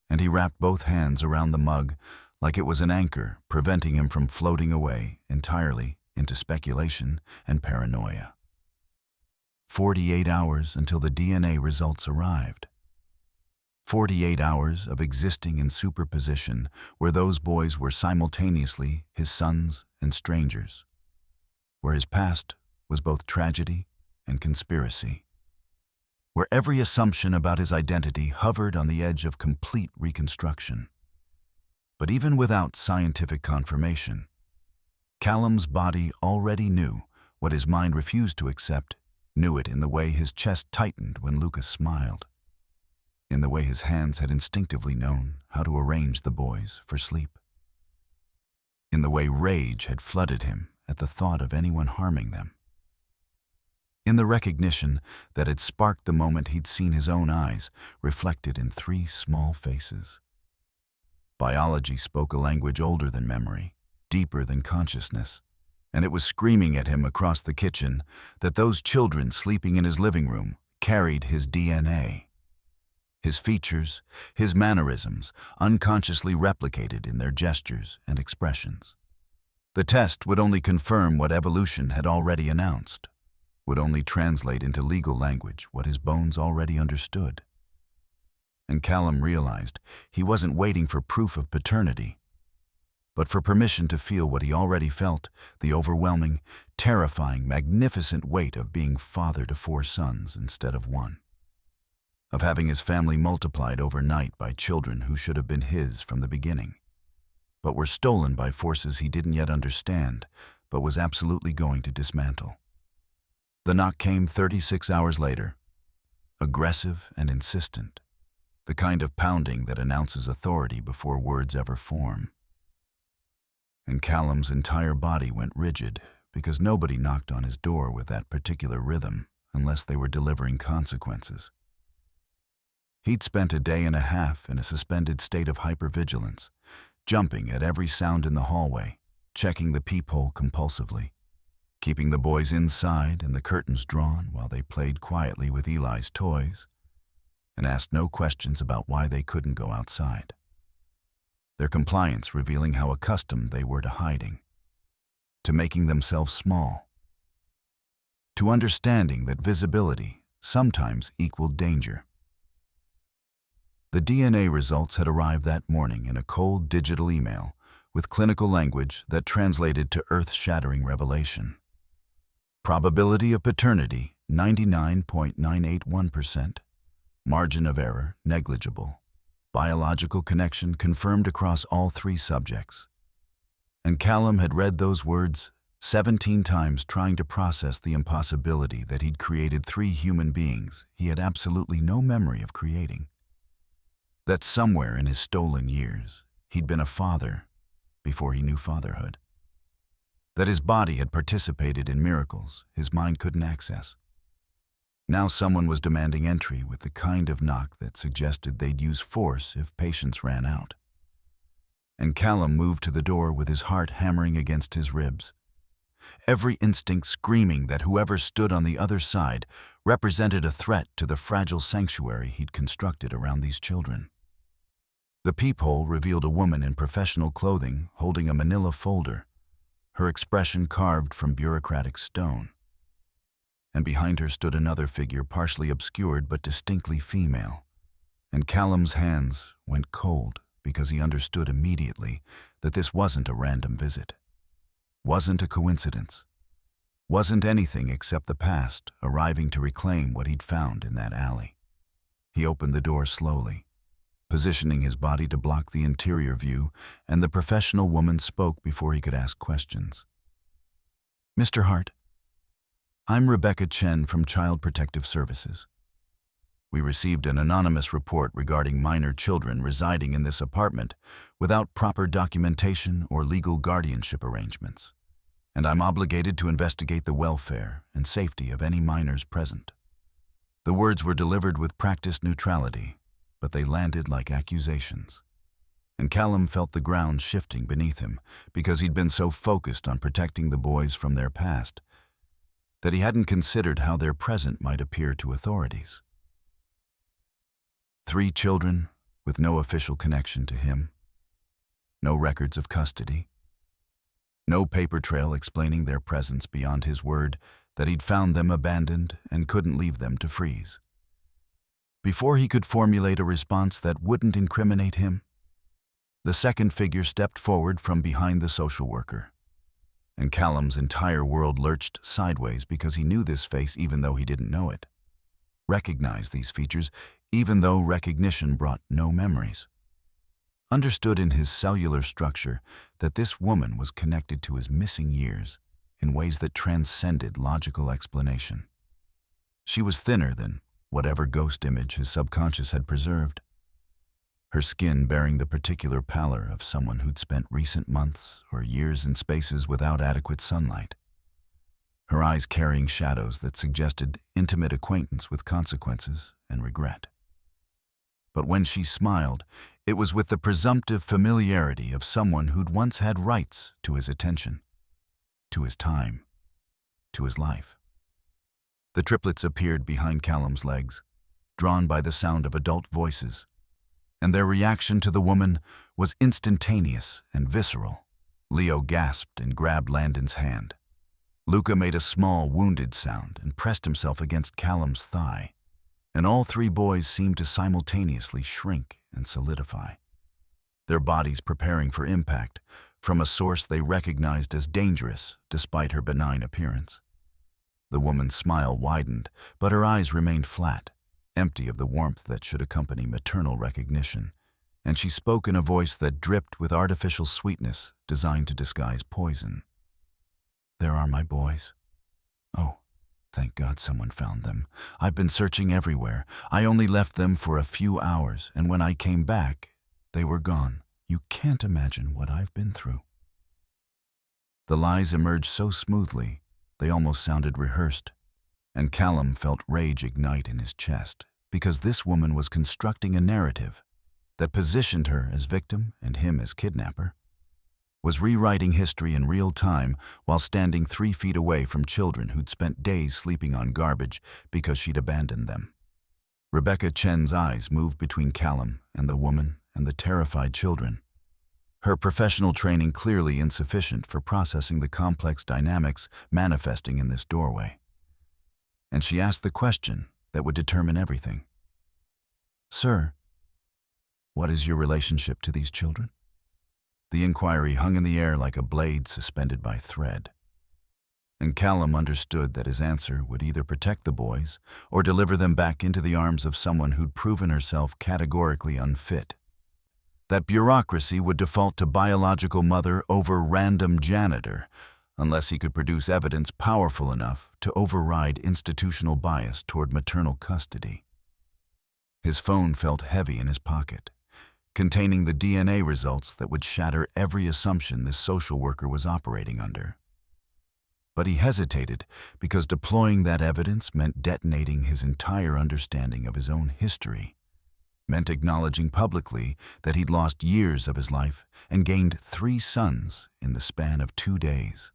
and he wrapped both hands around the mug like it was an anchor, preventing him from floating away entirely into speculation and paranoia. 48 hours until the DNA results arrived. 48 hours of existing in superposition where those boys were simultaneously his sons and strangers, where his past was both tragedy and conspiracy, where every assumption about his identity hovered on the edge of complete reconstruction. But even without scientific confirmation, Callum's body already knew what his mind refused to accept, knew it in the way his chest tightened when Lucas smiled, in the way his hands had instinctively known how to arrange the boys for sleep, in the way rage had flooded him at the thought of anyone harming them, in the recognition that had sparked the moment he'd seen his own eyes reflected in 3 small faces. Biology spoke a language older than memory, deeper than consciousness, and it was screaming at him across the kitchen that those children sleeping in his living room carried his DNA. His features, his mannerisms, unconsciously replicated in their gestures and expressions. The test would only confirm what evolution had already announced, would only translate into legal language what his bones already understood. And Callum realized he wasn't waiting for proof of paternity, but for permission to feel what he already felt, the overwhelming, terrifying, magnificent weight of being father to 4 sons instead of 1. Of having his family multiplied overnight by children who should have been his from the beginning, but were stolen by forces he didn't yet understand, but was absolutely going to dismantle. The knock came 36 hours later, aggressive and insistent, the kind of pounding that announces authority before words ever form. And Callum's entire body went rigid because nobody knocked on his door with that particular rhythm unless they were delivering consequences. He'd spent a day and a half in a suspended state of hypervigilance, jumping at every sound in the hallway, checking the peephole compulsively, keeping the boys inside and the curtains drawn while they played quietly with Eli's toys, and asked no questions about why they couldn't go outside. Their compliance revealing how accustomed they were to hiding, to making themselves small, to understanding that visibility sometimes equaled danger. The DNA results had arrived that morning in a cold digital email with clinical language that translated to earth-shattering revelation. Probability of paternity, 99.981%. Margin of error, negligible. Biological connection confirmed across all 3 subjects. And Callum had read those words 17 times, trying to process the impossibility that he'd created 3 human beings he had absolutely no memory of creating. That somewhere in his stolen years, he'd been a father before he knew fatherhood. That his body had participated in miracles his mind couldn't access. Now someone was demanding entry with the kind of knock that suggested they'd use force if patience ran out. And Callum moved to the door with his heart hammering against his ribs, every instinct screaming that whoever stood on the other side represented a threat to the fragile sanctuary he'd constructed around these children. The peephole revealed a woman in professional clothing holding a manila folder, her expression carved from bureaucratic stone. And behind her stood another figure partially obscured but distinctly female. And Callum's hands went cold because he understood immediately that this wasn't a random visit, wasn't a coincidence, wasn't anything except the past arriving to reclaim what he'd found in that alley. He opened the door slowly, positioning his body to block the interior view, and the professional woman spoke before he could ask questions. "Mr. Hart, I'm Rebecca Chen from Child Protective Services. We received an anonymous report regarding minor children residing in this apartment without proper documentation or legal guardianship arrangements, and I'm obligated to investigate the welfare and safety of any minors present." The words were delivered with practiced neutrality, but they landed like accusations. And Callum felt the ground shifting beneath him because he'd been so focused on protecting the boys from their past that he hadn't considered how their present might appear to authorities. 3 children with no official connection to him, no records of custody, no paper trail explaining their presence beyond his word that he'd found them abandoned and couldn't leave them to freeze. Before he could formulate a response that wouldn't incriminate him, the second figure stepped forward from behind the social worker, and Callum's entire world lurched sideways because he knew this face even though he didn't know it, recognized these features even though recognition brought no memories. Understood in his cellular structure that this woman was connected to his missing years in ways that transcended logical explanation. She was thinner than whatever ghost image his subconscious had preserved, her skin bearing the particular pallor of someone who'd spent recent months or years in spaces without adequate sunlight, her eyes carrying shadows that suggested intimate acquaintance with consequences and regret. But when she smiled, it was with the presumptive familiarity of someone who'd once had rights to his attention, to his time, to his life. The triplets appeared behind Callum's legs, drawn by the sound of adult voices, and their reaction to the woman was instantaneous and visceral. Leo gasped and grabbed Landon's hand. Luca made a small, wounded sound and pressed himself against Callum's thigh, and all three boys seemed to simultaneously shrink and solidify, their bodies preparing for impact from a source they recognized as dangerous despite her benign appearance. The woman's smile widened, but her eyes remained flat, empty of the warmth that should accompany maternal recognition, and she spoke in a voice that dripped with artificial sweetness designed to disguise poison. "There are my boys. Oh, thank God someone found them. I've been searching everywhere. I only left them for a few hours, and when I came back, they were gone. You can't imagine what I've been through." The lies emerged so smoothly, they almost sounded rehearsed, and Callum felt rage ignite in his chest because this woman was constructing a narrative that positioned her as victim and him as kidnapper, was rewriting history in real time while standing 3 feet away from children who'd spent days sleeping on garbage because she'd abandoned them. Rebecca Chen's eyes moved between Callum and the woman and the terrified children, her professional training clearly insufficient for processing the complex dynamics manifesting in this doorway. And she asked the question that would determine everything. "Sir, what is your relationship to these children?" The inquiry hung in the air like a blade suspended by thread. And Callum understood that his answer would either protect the boys or deliver them back into the arms of someone who'd proven herself categorically unfit. That bureaucracy would default to biological mother over random janitor, unless he could produce evidence powerful enough to override institutional bias toward maternal custody. His phone felt heavy in his pocket, containing the DNA results that would shatter every assumption this social worker was operating under. But he hesitated because deploying that evidence meant detonating his entire understanding of his own history, meant acknowledging publicly that he'd lost years of his life and gained 3 sons in the span of 2 days,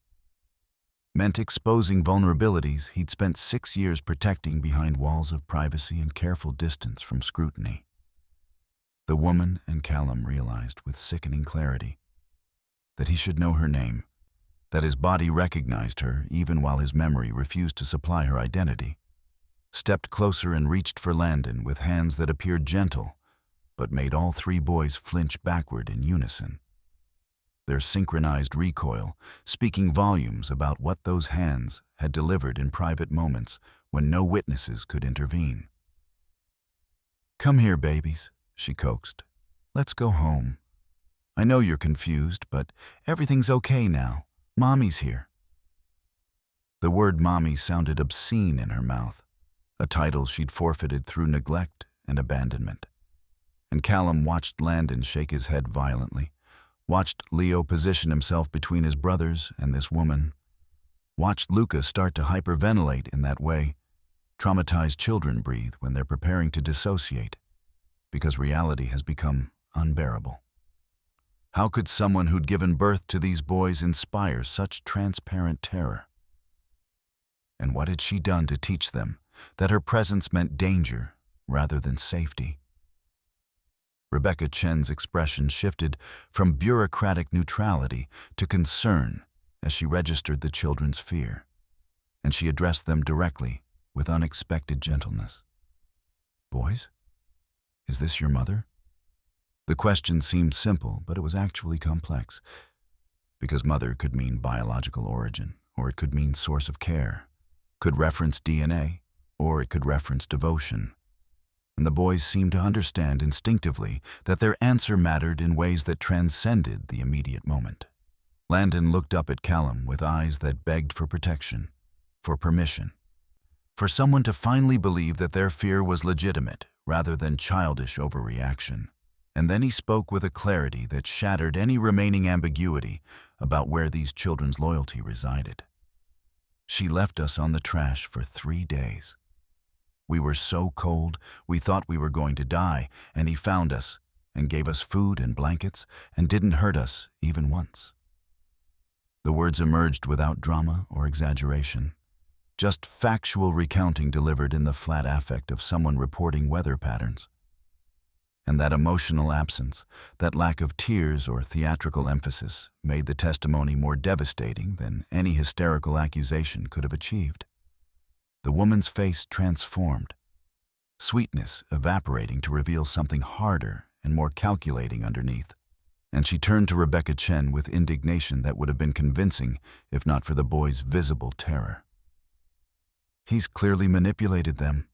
meant exposing vulnerabilities he'd spent 6 years protecting behind walls of privacy and careful distance from scrutiny. The woman and Callum realized with sickening clarity that he should know her name, that his body recognized her even while his memory refused to supply her identity, stepped closer and reached for Landon with hands that appeared gentle, but made all 3 boys flinch backward in unison, their synchronized recoil speaking volumes about what those hands had delivered in private moments when no witnesses could intervene. "Come here, babies," she coaxed. "Let's go home. I know you're confused, but everything's okay now. Mommy's here." The word mommy sounded obscene in her mouth, a title she'd forfeited through neglect and abandonment. And Callum watched Landon shake his head violently, watched Leo position himself between his brothers and this woman, watched Luca start to hyperventilate in that way traumatized children breathe when they're preparing to dissociate, because reality has become unbearable. How could someone who'd given birth to these boys inspire such transparent terror? And what had she done to teach them that her presence meant danger rather than safety? Rebecca Chen's expression shifted from bureaucratic neutrality to concern as she registered the children's fear, and she addressed them directly with unexpected gentleness. "Boys, "Is this your mother?" The question seemed simple, but it was actually complex, because mother could mean biological origin, or it could mean source of care, could reference DNA, or it could reference devotion. And the boys seemed to understand instinctively that their answer mattered in ways that transcended the immediate moment. Landon looked up at Callum with eyes that begged for protection, for permission, for someone to finally believe that their fear was legitimate rather than childish overreaction. And then he spoke with a clarity that shattered any remaining ambiguity about where these children's loyalty resided. "She left us on the trash for 3 days. We were so cold, we thought we were going to die, and he found us and gave us food and blankets and didn't hurt us even once." The words emerged without drama or exaggeration, just factual recounting delivered in the flat affect of someone reporting weather patterns. And that emotional absence, that lack of tears or theatrical emphasis, made the testimony more devastating than any hysterical accusation could have achieved. The woman's face transformed, sweetness evaporating to reveal something harder and more calculating underneath. And she turned to Rebecca Chen with indignation that would have been convincing if not for the boy's visible terror. "He's clearly manipulated them.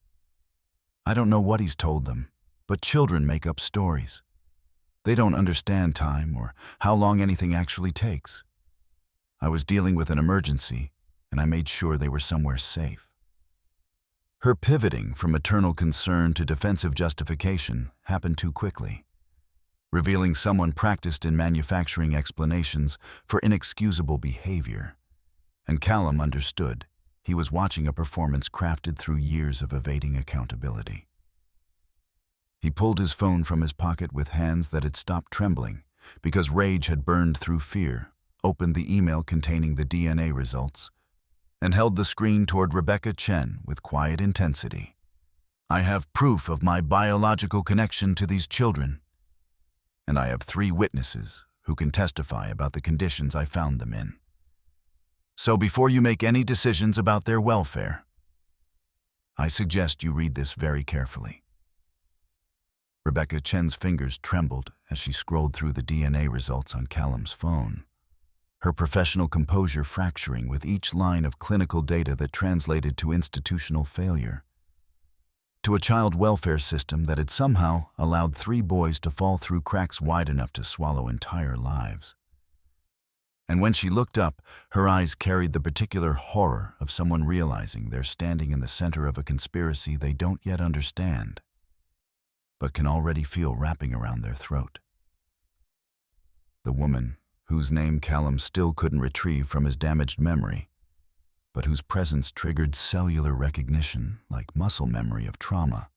I don't know what he's told them, but children make up stories. They don't understand time or how long anything actually takes. I was dealing with an emergency, and I made sure they were somewhere safe." Her pivoting from maternal concern to defensive justification happened too quickly, revealing someone practiced in manufacturing explanations for inexcusable behavior. And Callum understood. He was watching a performance crafted through years of evading accountability. He pulled his phone from his pocket with hands that had stopped trembling because rage had burned through fear, opened the email containing the DNA results, and held the screen toward Rebecca Chen with quiet intensity. "I have proof of my biological connection to these children, and I have 3 witnesses who can testify about the conditions I found them in. So before you make any decisions about their welfare, I suggest you read this very carefully." Rebecca Chen's fingers trembled as she scrolled through the DNA results on Callum's phone, her professional composure fracturing with each line of clinical data that translated to institutional failure, to a child welfare system that had somehow allowed 3 boys to fall through cracks wide enough to swallow entire lives. And when she looked up, her eyes carried the particular horror of someone realizing they're standing in the center of a conspiracy they don't yet understand, but can already feel wrapping around their throat. The woman, whose name Callum still couldn't retrieve from his damaged memory, but whose presence triggered cellular recognition like muscle memory of trauma,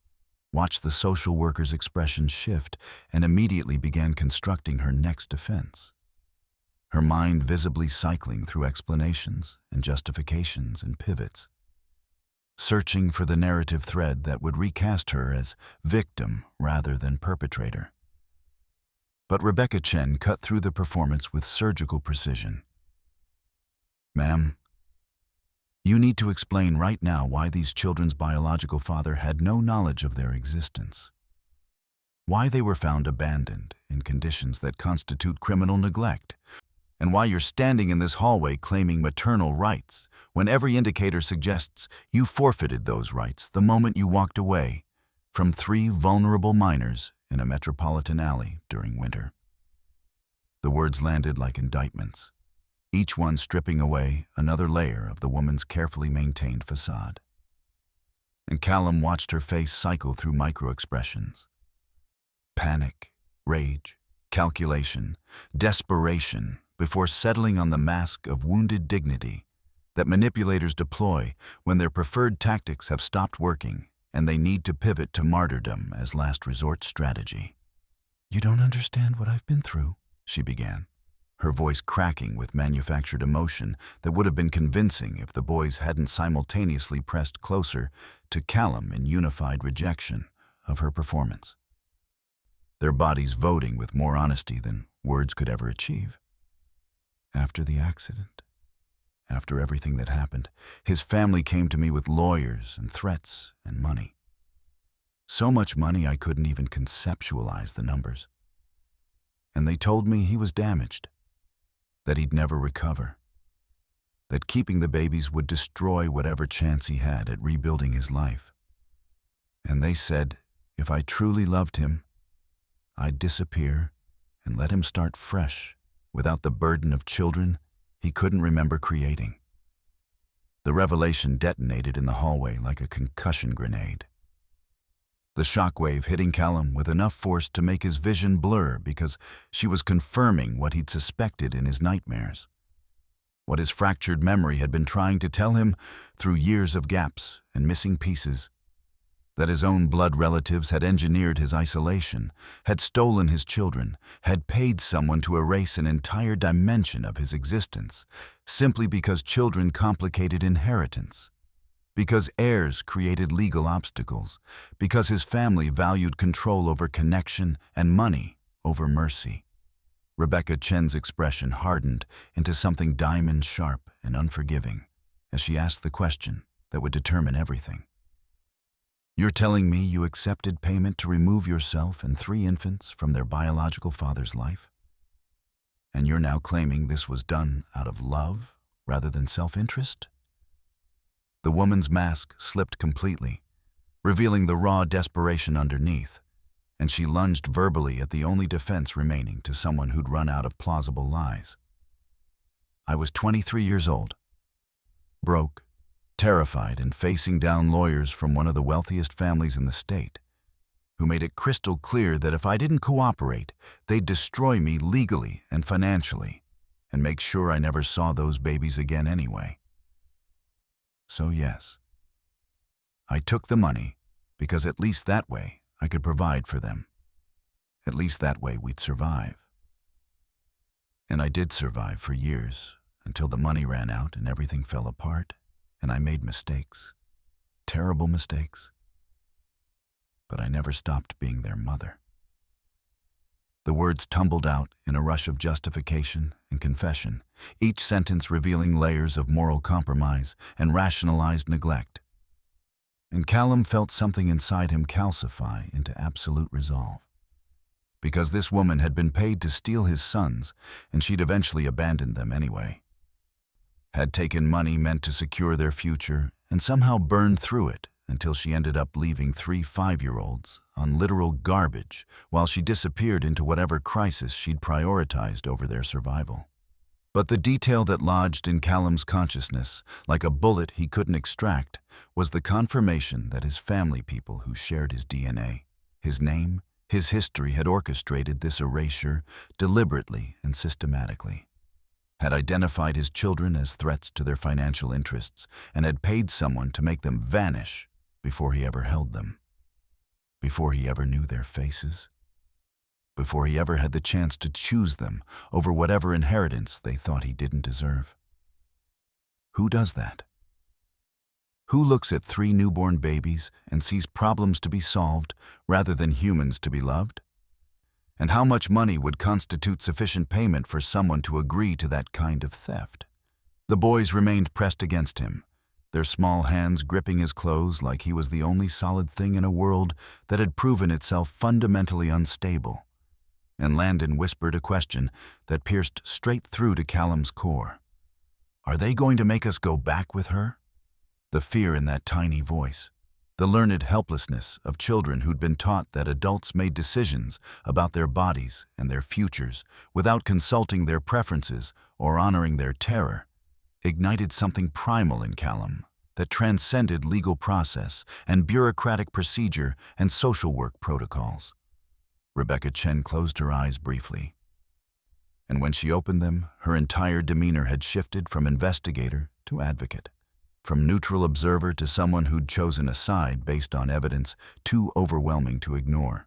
watched the social worker's expression shift and immediately began constructing her next defense, her mind visibly cycling through explanations and justifications and pivots, searching for the narrative thread that would recast her as victim rather than perpetrator. But Rebecca Chen cut through the performance with surgical precision. "Ma'am, you need to explain right now why these children's biological father had no knowledge of their existence. Why they were found abandoned in conditions that constitute criminal neglect, and why you're standing in this hallway claiming maternal rights when every indicator suggests you forfeited those rights the moment you walked away from 3 vulnerable minors in a metropolitan alley during winter." The words landed like indictments, each one stripping away another layer of the woman's carefully maintained facade. And Callum watched her face cycle through micro-expressions. Panic, rage, calculation, desperation, before settling on the mask of wounded dignity that manipulators deploy when their preferred tactics have stopped working and they need to pivot to martyrdom as last resort strategy. "You don't understand what I've been through," she began, her voice cracking with manufactured emotion that would have been convincing if the boys hadn't simultaneously pressed closer to Callum in unified rejection of her performance, their bodies voting with more honesty than words could ever achieve. "After the accident, after everything that happened, his family came to me with lawyers and threats and money. So much money I couldn't even conceptualize the numbers. And they told me he was damaged, that he'd never recover, that keeping the babies would destroy whatever chance he had at rebuilding his life. And they said if I truly loved him, I'd disappear and let him start fresh without the burden of children he couldn't remember creating. The revelation detonated in the hallway like a concussion grenade. The shockwave hitting Callum with enough force to make his vision blur because she was confirming what he'd suspected in his nightmares. What his fractured memory had been trying to tell him through years of gaps and missing pieces. That his own blood relatives had engineered his isolation, had stolen his children, had paid someone to erase an entire dimension of his existence, simply because children complicated inheritance, because heirs created legal obstacles, because his family valued control over connection and money over mercy. Rebecca Chen's expression hardened into something diamond-sharp and unforgiving as she asked the question that would determine everything. You're telling me you accepted payment to remove yourself and 3 infants from their biological father's life? And you're now claiming this was done out of love rather than self-interest? The woman's mask slipped completely, revealing the raw desperation underneath, and she lunged verbally at the only defense remaining to someone who'd run out of plausible lies. I was 23 years old, broke, terrified, and facing down lawyers from one of the wealthiest families in the state, who made it crystal clear that if I didn't cooperate, they'd destroy me legally and financially, and make sure I never saw those babies again anyway. So yes, I took the money because at least that way I could provide for them. At least that way we'd survive. And I did survive for years, until the money ran out and everything fell apart, and I made mistakes. Terrible mistakes. But I never stopped being their mother. The words tumbled out in a rush of justification and confession, each sentence revealing layers of moral compromise and rationalized neglect. And Callum felt something inside him calcify into absolute resolve. Because this woman had been paid to steal his sons, and she'd eventually abandoned them anyway. Had taken money meant to secure their future and somehow burned through it until she ended up leaving 3 5-year-olds on literal garbage while she disappeared into whatever crisis she'd prioritized over their survival. But the detail that lodged in Callum's consciousness, like a bullet he couldn't extract, was the confirmation that his family people who shared his DNA, his name, his history had orchestrated this erasure deliberately and systematically, had identified his children as threats to their financial interests, and had paid someone to make them vanish before he ever held them, before he ever knew their faces, before he ever had the chance to choose them over whatever inheritance they thought he didn't deserve. Who does that? Who looks at 3 newborn babies and sees problems to be solved rather than humans to be loved? And how much money would constitute sufficient payment for someone to agree to that kind of theft? The boys remained pressed against him, their small hands gripping his clothes like he was the only solid thing in a world that had proven itself fundamentally unstable. And Landon whispered a question that pierced straight through to Callum's core. Are they going to make us go back with her? The fear in that tiny voice, the learned helplessness of children who'd been taught that adults made decisions about their bodies and their futures without consulting their preferences or honoring their terror, ignited something primal in Callum that transcended legal process and bureaucratic procedure and social work protocols. Rebecca Chen closed her eyes briefly, and when she opened them, her entire demeanor had shifted from investigator to advocate, from neutral observer to someone who'd chosen a side based on evidence too overwhelming to ignore.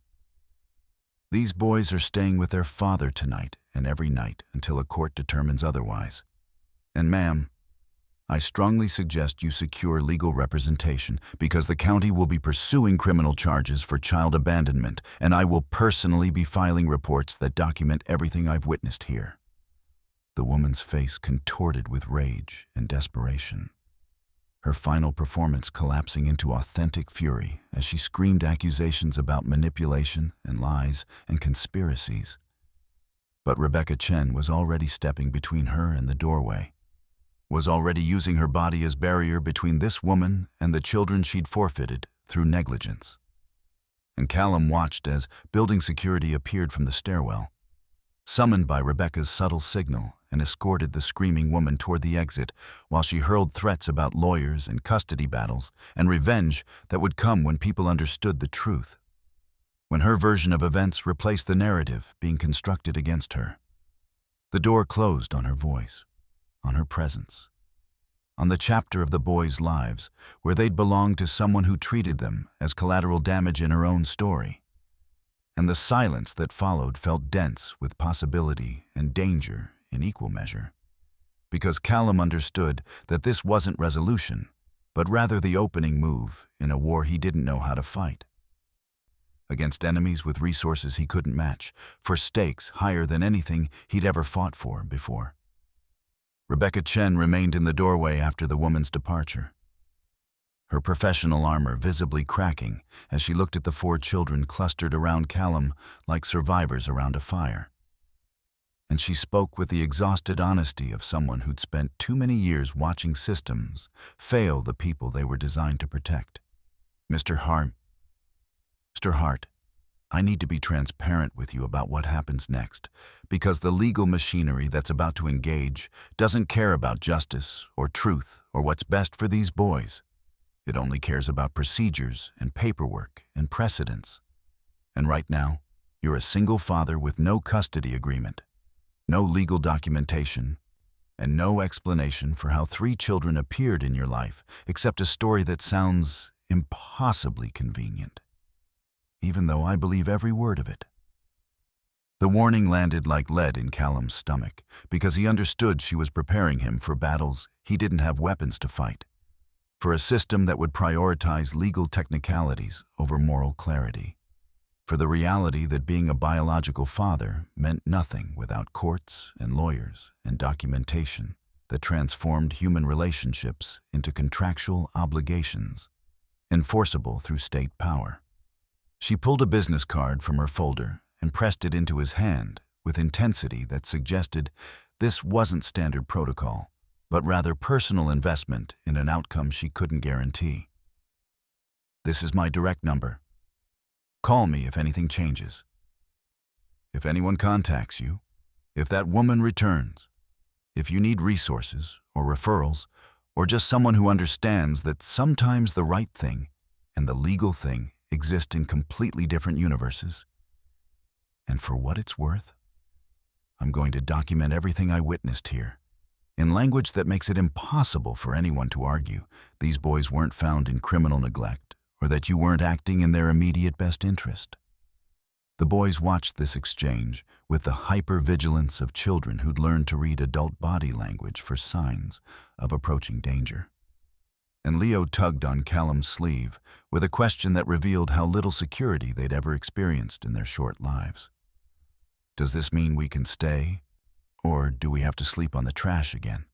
These boys are staying with their father tonight and every night until a court determines otherwise. And ma'am, I strongly suggest you secure legal representation because the county will be pursuing criminal charges for child abandonment, and I will personally be filing reports that document everything I've witnessed here. The woman's face contorted with rage and desperation. her final performance collapsing into authentic fury as she screamed accusations about manipulation and lies and conspiracies. But Rebecca Chen was already stepping between her and the doorway, was already using her body as barrier between this woman and the children she'd forfeited through negligence. And Callum watched as building security appeared from the stairwell, summoned by Rebecca's subtle signal, and escorted the screaming woman toward the exit while she hurled threats about lawyers and custody battles and revenge that would come when people understood the truth, when her version of events replaced the narrative being constructed against her. The door closed on her voice, on her presence, on the chapter of the boys' lives where they'd belonged to someone who treated them as collateral damage in her own story. And the silence that followed felt dense with possibility and danger in equal measure, because Callum understood that this wasn't resolution, but rather the opening move in a war he didn't know how to fight. Against enemies with resources he couldn't match, for stakes higher than anything he'd ever fought for before. Rebecca Chen remained in the doorway after the woman's departure, her professional armor visibly cracking as she looked at the 4 children clustered around Callum like survivors around a fire. And she spoke with the exhausted honesty of someone who'd spent too many years watching systems fail the people they were designed to protect. Mr. Hart, I need to be transparent with you about what happens next, because the legal machinery that's about to engage doesn't care about justice or truth or what's best for these boys. It only cares about procedures and paperwork and precedents. And right now, you're a single father with no custody agreement, no legal documentation, and no explanation for how 3 children appeared in your life except a story that sounds impossibly convenient, even though I believe every word of it. The warning landed like lead in Callum's stomach because he understood she was preparing him for battles he didn't have weapons to fight, for a system that would prioritize legal technicalities over moral clarity, for the reality that being a biological father meant nothing without courts and lawyers and documentation that transformed human relationships into contractual obligations, enforceable through state power. She pulled a business card from her folder and pressed it into his hand with intensity that suggested this wasn't standard protocol, but rather personal investment in an outcome she couldn't guarantee. This is my direct number. Call me if anything changes. If anyone contacts you, if that woman returns, if you need resources or referrals, or just someone who understands that sometimes the right thing and the legal thing exist in completely different universes. And for what it's worth, I'm going to document everything I witnessed here, in language that makes it impossible for anyone to argue these boys weren't found in criminal neglect or that you weren't acting in their immediate best interest. The boys watched this exchange with the hyper-vigilance of children who'd learned to read adult body language for signs of approaching danger. And Leo tugged on Callum's sleeve with a question that revealed how little security they'd ever experienced in their short lives. Does this mean we can stay? Or do we have to sleep on the trash again?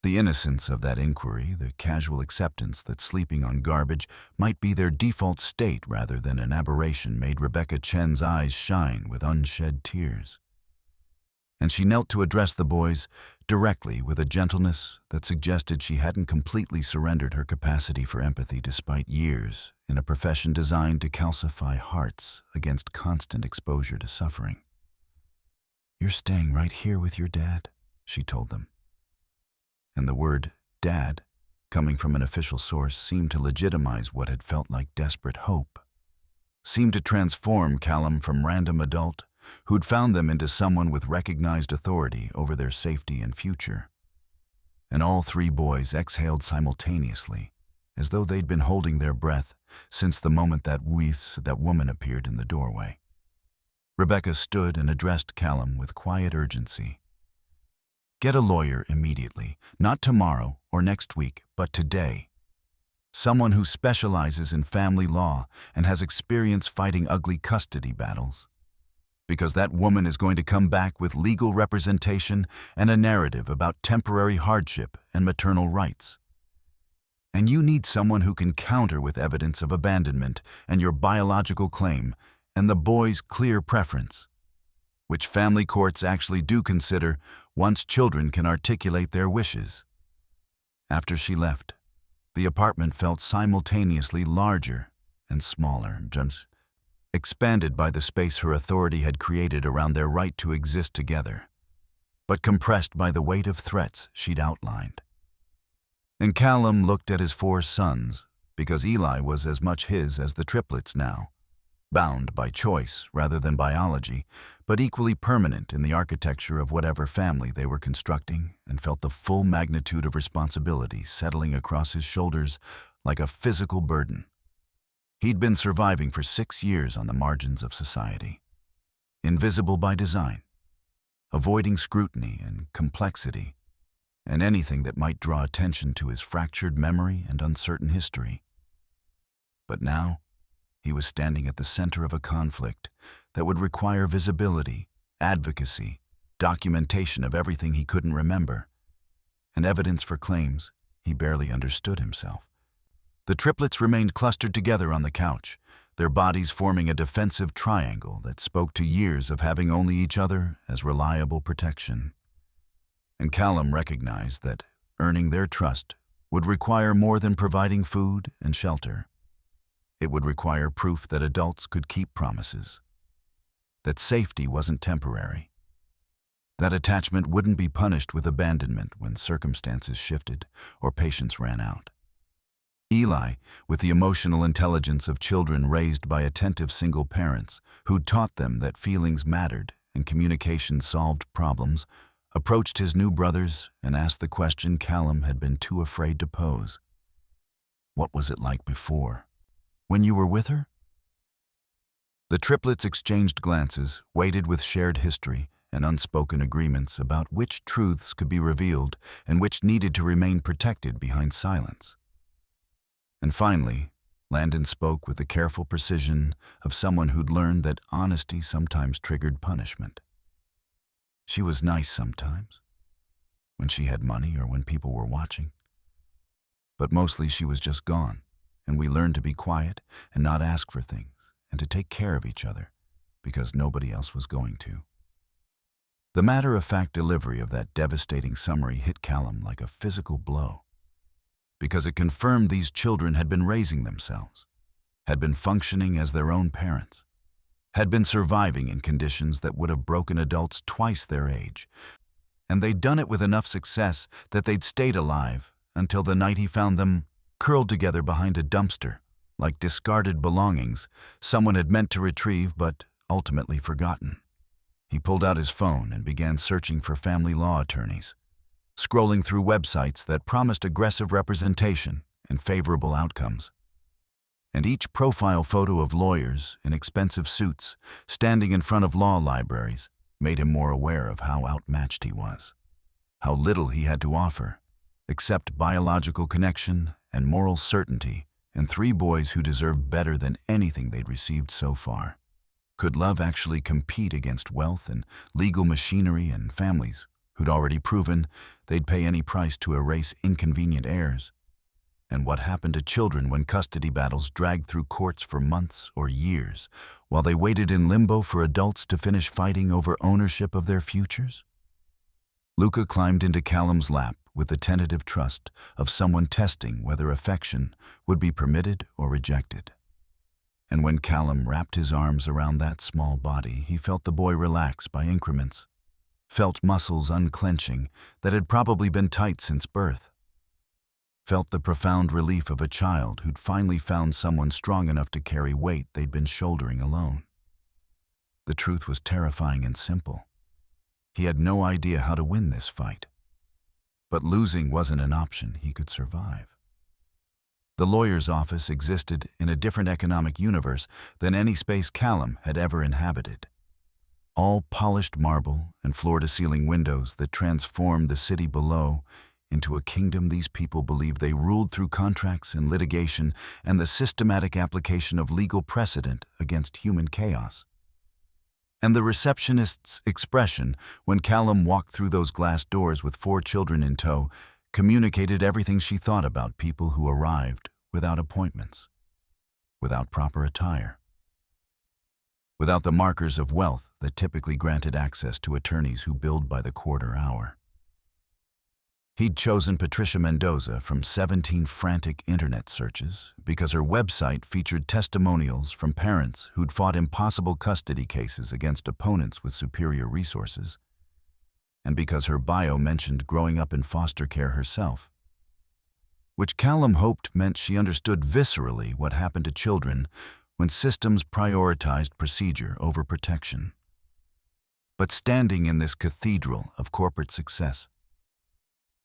The innocence of that inquiry, the casual acceptance that sleeping on garbage might be their default state rather than an aberration, made Rebecca Chen's eyes shine with unshed tears. And she knelt to address the boys directly with a gentleness that suggested she hadn't completely surrendered her capacity for empathy despite years in a profession designed to calcify hearts against constant exposure to suffering. "You're staying right here with your dad," she told them. And the word "dad," coming from an official source, seemed to legitimize what had felt like desperate hope, seemed to transform Callum from random adult who'd found them into someone with recognized authority over their safety and future. And all 3 boys exhaled simultaneously, as though they'd been holding their breath since the moment that woman appeared in the doorway. Rebecca stood and addressed Callum with quiet urgency. "Get a lawyer immediately, not tomorrow or next week, but today. Someone who specializes in family law and has experience fighting ugly custody battles. Because that woman is going to come back with legal representation and a narrative about temporary hardship and maternal rights. And you need someone who can counter with evidence of abandonment and your biological claim and the boy's clear preference, which family courts actually do consider once children can articulate their wishes. After she left, the apartment felt simultaneously larger and smaller, just expanded by the space her authority had created around their right to exist together, but compressed by the weight of threats she'd outlined. And Callum looked at his 4 sons, because Eli was as much his as the triplets now, bound by choice rather than biology, but equally permanent in the architecture of whatever family they were constructing, and felt the full magnitude of responsibility settling across his shoulders like a physical burden. He'd been surviving for 6 years on the margins of society, invisible by design, avoiding scrutiny and complexity, and anything that might draw attention to his fractured memory and uncertain history. But now, he was standing at the center of a conflict that would require visibility, advocacy, documentation of everything he couldn't remember, and evidence for claims he barely understood himself. The triplets remained clustered together on the couch, their bodies forming a defensive triangle that spoke to years of having only each other as reliable protection. And Callum recognized that earning their trust would require more than providing food and shelter. It would require proof that adults could keep promises, that safety wasn't temporary, that attachment wouldn't be punished with abandonment when circumstances shifted or patience ran out. Eli, with the emotional intelligence of children raised by attentive single parents who'd taught them that feelings mattered and communication solved problems, approached his new brothers and asked the question Callum had been too afraid to pose. What was it like before, when you were with her? The triplets exchanged glances, weighted with shared history and unspoken agreements about which truths could be revealed and which needed to remain protected behind silence. And finally, Landon spoke with the careful precision of someone who'd learned that honesty sometimes triggered punishment. She was nice sometimes, when she had money or when people were watching. But mostly she was just gone, and we learned to be quiet and not ask for things, and to take care of each other, because nobody else was going to. The matter-of-fact delivery of that devastating summary hit Callum like a physical blow, because it confirmed these children had been raising themselves, had been functioning as their own parents, had been surviving in conditions that would have broken adults twice their age, and they'd done it with enough success that they'd stayed alive until the night he found them curled together behind a dumpster, like discarded belongings someone had meant to retrieve but ultimately forgotten. He pulled out his phone and began searching for family law attorneys, scrolling through websites that promised aggressive representation and favorable outcomes. And each profile photo of lawyers in expensive suits standing in front of law libraries made him more aware of how outmatched he was, how little he had to offer, except biological connection and moral certainty in 3 boys who deserved better than anything they'd received so far. Could love actually compete against wealth and legal machinery and families who'd already proven they'd pay any price to erase inconvenient heirs? And what happened to children when custody battles dragged through courts for months or years, while they waited in limbo for adults to finish fighting over ownership of their futures? Luca climbed into Callum's lap with the tentative trust of someone testing whether affection would be permitted or rejected. And when Callum wrapped his arms around that small body, he felt the boy relax by increments, felt muscles unclenching that had probably been tight since birth, felt the profound relief of a child who'd finally found someone strong enough to carry weight they'd been shouldering alone. The truth was terrifying and simple. He had no idea how to win this fight, but losing wasn't an option he could survive. The lawyer's office existed in a different economic universe than any space Callum had ever inhabited. All polished marble and floor-to-ceiling windows that transformed the city below into a kingdom these people believed they ruled through contracts and litigation and the systematic application of legal precedent against human chaos. And the receptionist's expression when Callum walked through those glass doors with 4 children in tow communicated everything she thought about people who arrived without appointments, without proper attire, without the markers of wealth that typically granted access to attorneys who billed by the quarter hour. He'd chosen Patricia Mendoza from 17 frantic internet searches because her website featured testimonials from parents who'd fought impossible custody cases against opponents with superior resources, and because her bio mentioned growing up in foster care herself, which Callum hoped meant she understood viscerally what happened to children when systems prioritized procedure over protection. But standing in this cathedral of corporate success,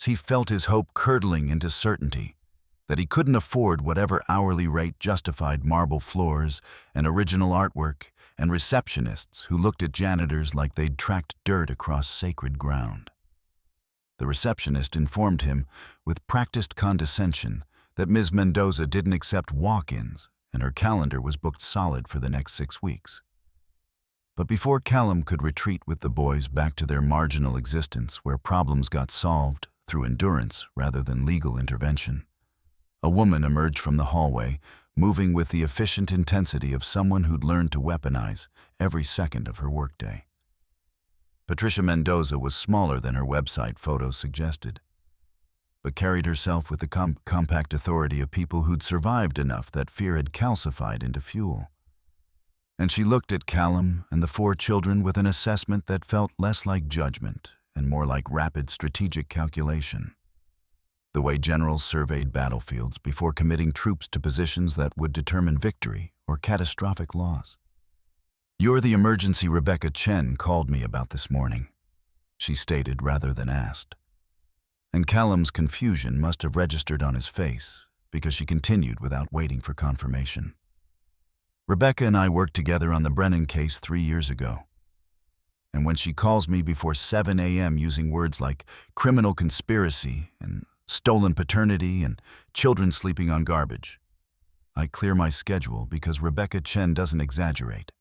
he felt his hope curdling into certainty that he couldn't afford whatever hourly rate justified marble floors and original artwork and receptionists who looked at janitors like they'd tracked dirt across sacred ground. The receptionist informed him with practiced condescension that Ms. Mendoza didn't accept walk-ins and her calendar was booked solid for the next 6 weeks. But before Callum could retreat with the boys back to their marginal existence where problems got solved through endurance rather than legal intervention, a woman emerged from the hallway, moving with the efficient intensity of someone who'd learned to weaponize every second of her workday. Patricia Mendoza was smaller than her website photos suggested, but carried herself with the compact authority of people who'd survived enough that fear had calcified into fuel. And she looked at Callum and the 4 children with an assessment that felt less like judgment and more like rapid strategic calculation. The way generals surveyed battlefields before committing troops to positions that would determine victory or catastrophic loss. "You're the emergency Rebecca Chen called me about this morning," she stated rather than asked. And Callum's confusion must have registered on his face because she continued without waiting for confirmation. "Rebecca and I worked together on the Brennan case 3 years ago. And when she calls me before 7 a.m. using words like criminal conspiracy and stolen paternity and children sleeping on garbage, I clear my schedule because Rebecca Chen doesn't exaggerate,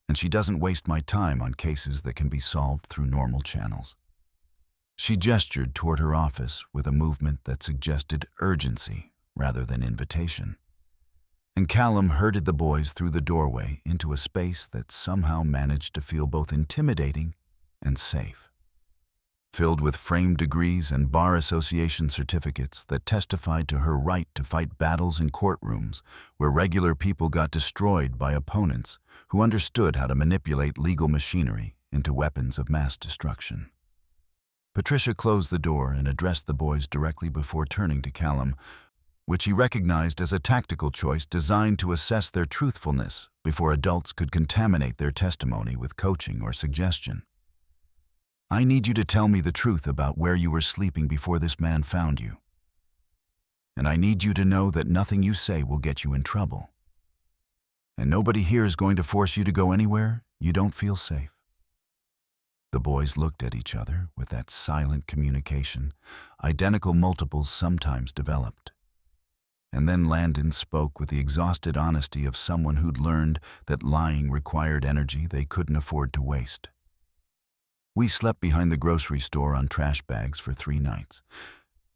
and she doesn't waste my time on cases that can be solved through normal channels." She gestured toward her office with a movement that suggested urgency rather than invitation. And Callum herded the boys through the doorway into a space that somehow managed to feel both intimidating and safe, filled with framed degrees and bar association certificates that testified to her right to fight battles in courtrooms where regular people got destroyed by opponents who understood how to manipulate legal machinery into weapons of mass destruction. Patricia closed the door and addressed the boys directly before turning to Callum, which he recognized as a tactical choice designed to assess their truthfulness before adults could contaminate their testimony with coaching or suggestion. "I need you to tell me the truth about where you were sleeping before this man found you. And I need you to know that nothing you say will get you in trouble. And nobody here is going to force you to go anywhere you don't feel safe." The boys looked at each other with that silent communication identical multiples sometimes developed. And then Landon spoke with the exhausted honesty of someone who'd learned that lying required energy they couldn't afford to waste. "We slept behind the grocery store on trash bags for 3 nights,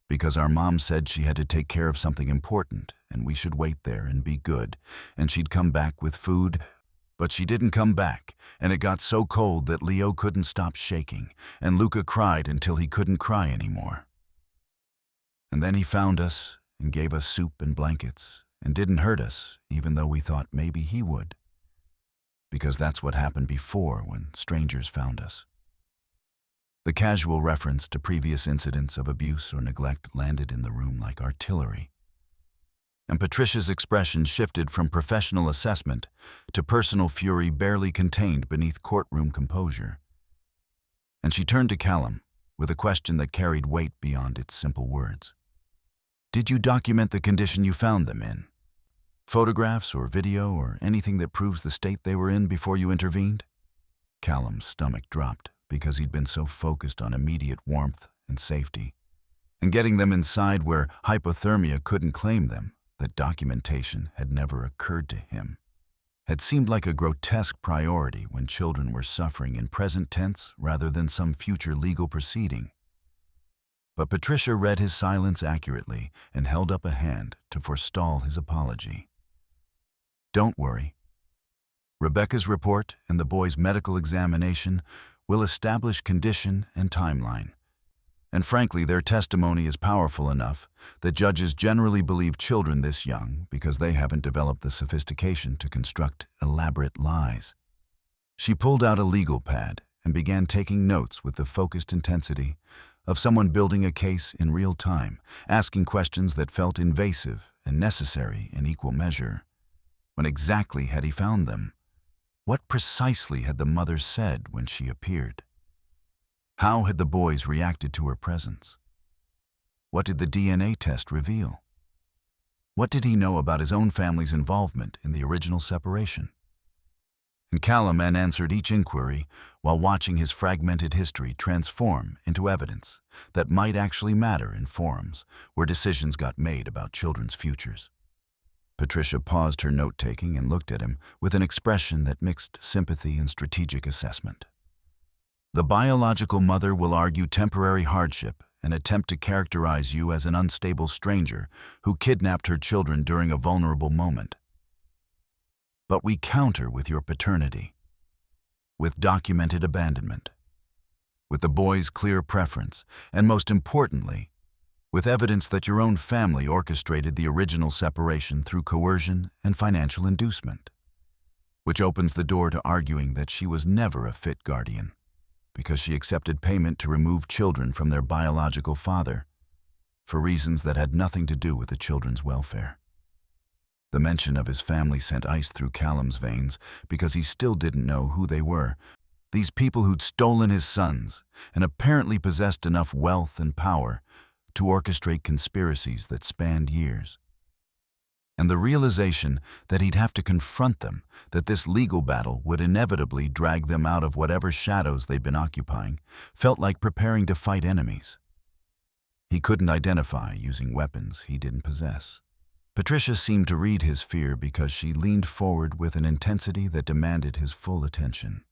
because our mom said she had to take care of something important and we should wait there and be good, and she'd come back with food. But she didn't come back, and it got so cold that Leo couldn't stop shaking, and Luca cried until he couldn't cry anymore. And then he found us and gave us soup and blankets, and didn't hurt us, even though we thought maybe he would. Because that's what happened before when strangers found us." The casual reference to previous incidents of abuse or neglect landed in the room like artillery. And Patricia's expression shifted from professional assessment to personal fury barely contained beneath courtroom composure. And she turned to Callum with a question that carried weight beyond its simple words. "Did you document the condition you found them in? Photographs or video or anything that proves the state they were in before you intervened?" Callum's stomach dropped because he'd been so focused on immediate warmth and safety, and getting them inside where hypothermia couldn't claim them, that documentation had never occurred to him. Had seemed like a grotesque priority when children were suffering in present tense rather than some future legal proceeding. But Patricia read his silence accurately and held up a hand to forestall his apology. Don't worry. Rebecca's report and the boy's medical examination will establish condition and timeline. And frankly, their testimony is powerful enough that judges generally believe children this young because they haven't developed the sophistication to construct elaborate lies. She pulled out a legal pad and began taking notes with the focused intensity of someone building a case in real time, asking questions that felt invasive and necessary in equal measure. When exactly had he found them? What precisely had the mother said when she appeared? How had the boys reacted to her presence? What did the DNA test reveal? What did he know about his own family's involvement in the original separation? And Callum answered each inquiry while watching his fragmented history transform into evidence that might actually matter in forums where decisions got made about children's futures. Patricia paused her note-taking and looked at him with an expression that mixed sympathy and strategic assessment. The biological mother will argue temporary hardship and attempt to characterize you as an unstable stranger who kidnapped her children during a vulnerable moment. But we counter with your paternity, with documented abandonment, with the boy's clear preference, and most importantly, with evidence that your own family orchestrated the original separation through coercion and financial inducement, which opens the door to arguing that she was never a fit guardian, because she accepted payment to remove children from their biological father for reasons that had nothing to do with the children's welfare. The mention of his family sent ice through Callum's veins because he still didn't know who they were, these people who'd stolen his sons and apparently possessed enough wealth and power to orchestrate conspiracies that spanned years. And the realization that he'd have to confront them, that this legal battle would inevitably drag them out of whatever shadows they'd been occupying, felt like preparing to fight enemies he couldn't identify using weapons he didn't possess. Patricia seemed to read his fear because she leaned forward with an intensity that demanded his full attention.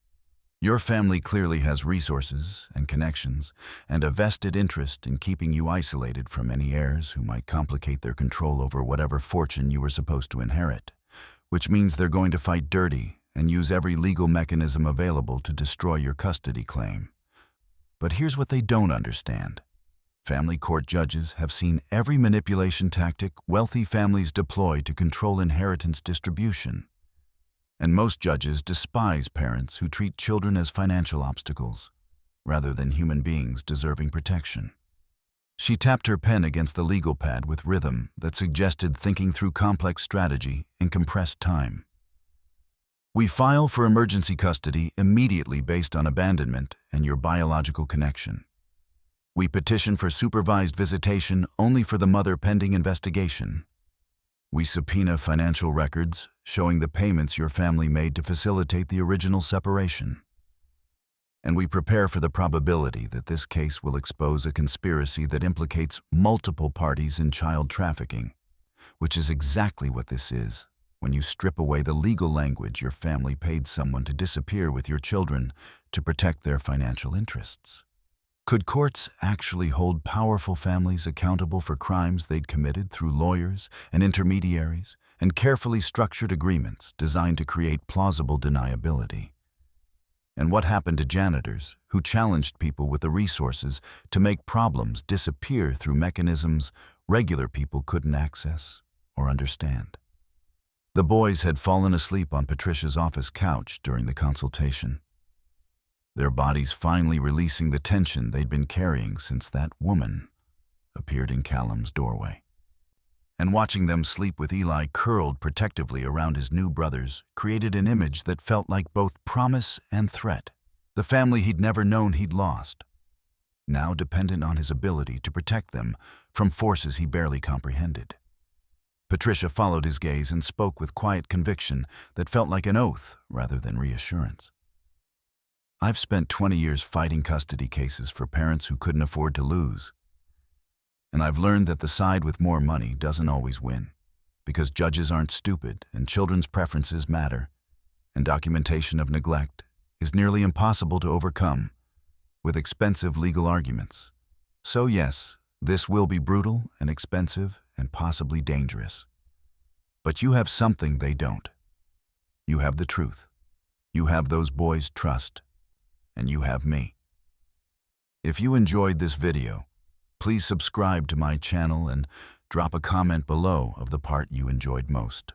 Your family clearly has resources and connections and a vested interest in keeping you isolated from any heirs who might complicate their control over whatever fortune you were supposed to inherit, which means they're going to fight dirty and use every legal mechanism available to destroy your custody claim. But here's what they don't understand. Family court judges have seen every manipulation tactic wealthy families deploy to control inheritance distribution. And most judges despise parents who treat children as financial obstacles, rather than human beings deserving protection. She tapped her pen against the legal pad with rhythm that suggested thinking through complex strategy in compressed time. We file for emergency custody immediately based on abandonment and your biological connection. We petition for supervised visitation only for the mother pending investigation. We subpoena financial records showing the payments your family made to facilitate the original separation. And we prepare for the probability that this case will expose a conspiracy that implicates multiple parties in child trafficking, which is exactly what this is when you strip away the legal language your family paid someone to disappear with your children to protect their financial interests. Could courts actually hold powerful families accountable for crimes they'd committed through lawyers and intermediaries and carefully structured agreements designed to create plausible deniability? And what happened to janitors who challenged people with the resources to make problems disappear through mechanisms regular people couldn't access or understand? The boys had fallen asleep on Patricia's office couch during the consultation, their bodies finally releasing the tension they'd been carrying since that woman appeared in Callum's doorway. And watching them sleep with Eli curled protectively around his new brothers created an image that felt like both promise and threat. The family he'd never known he'd lost, now dependent on his ability to protect them from forces he barely comprehended. Patricia followed his gaze and spoke with quiet conviction that felt like an oath rather than reassurance. I've spent 20 years fighting custody cases for parents who couldn't afford to lose. And I've learned that the side with more money doesn't always win, because judges aren't stupid and children's preferences matter, and documentation of neglect is nearly impossible to overcome with expensive legal arguments. So yes, this will be brutal and expensive and possibly dangerous. But you have something they don't. You have the truth. You have those boys' trust. And you have me. If you enjoyed this video, please subscribe to my channel and drop a comment below of the part you enjoyed most.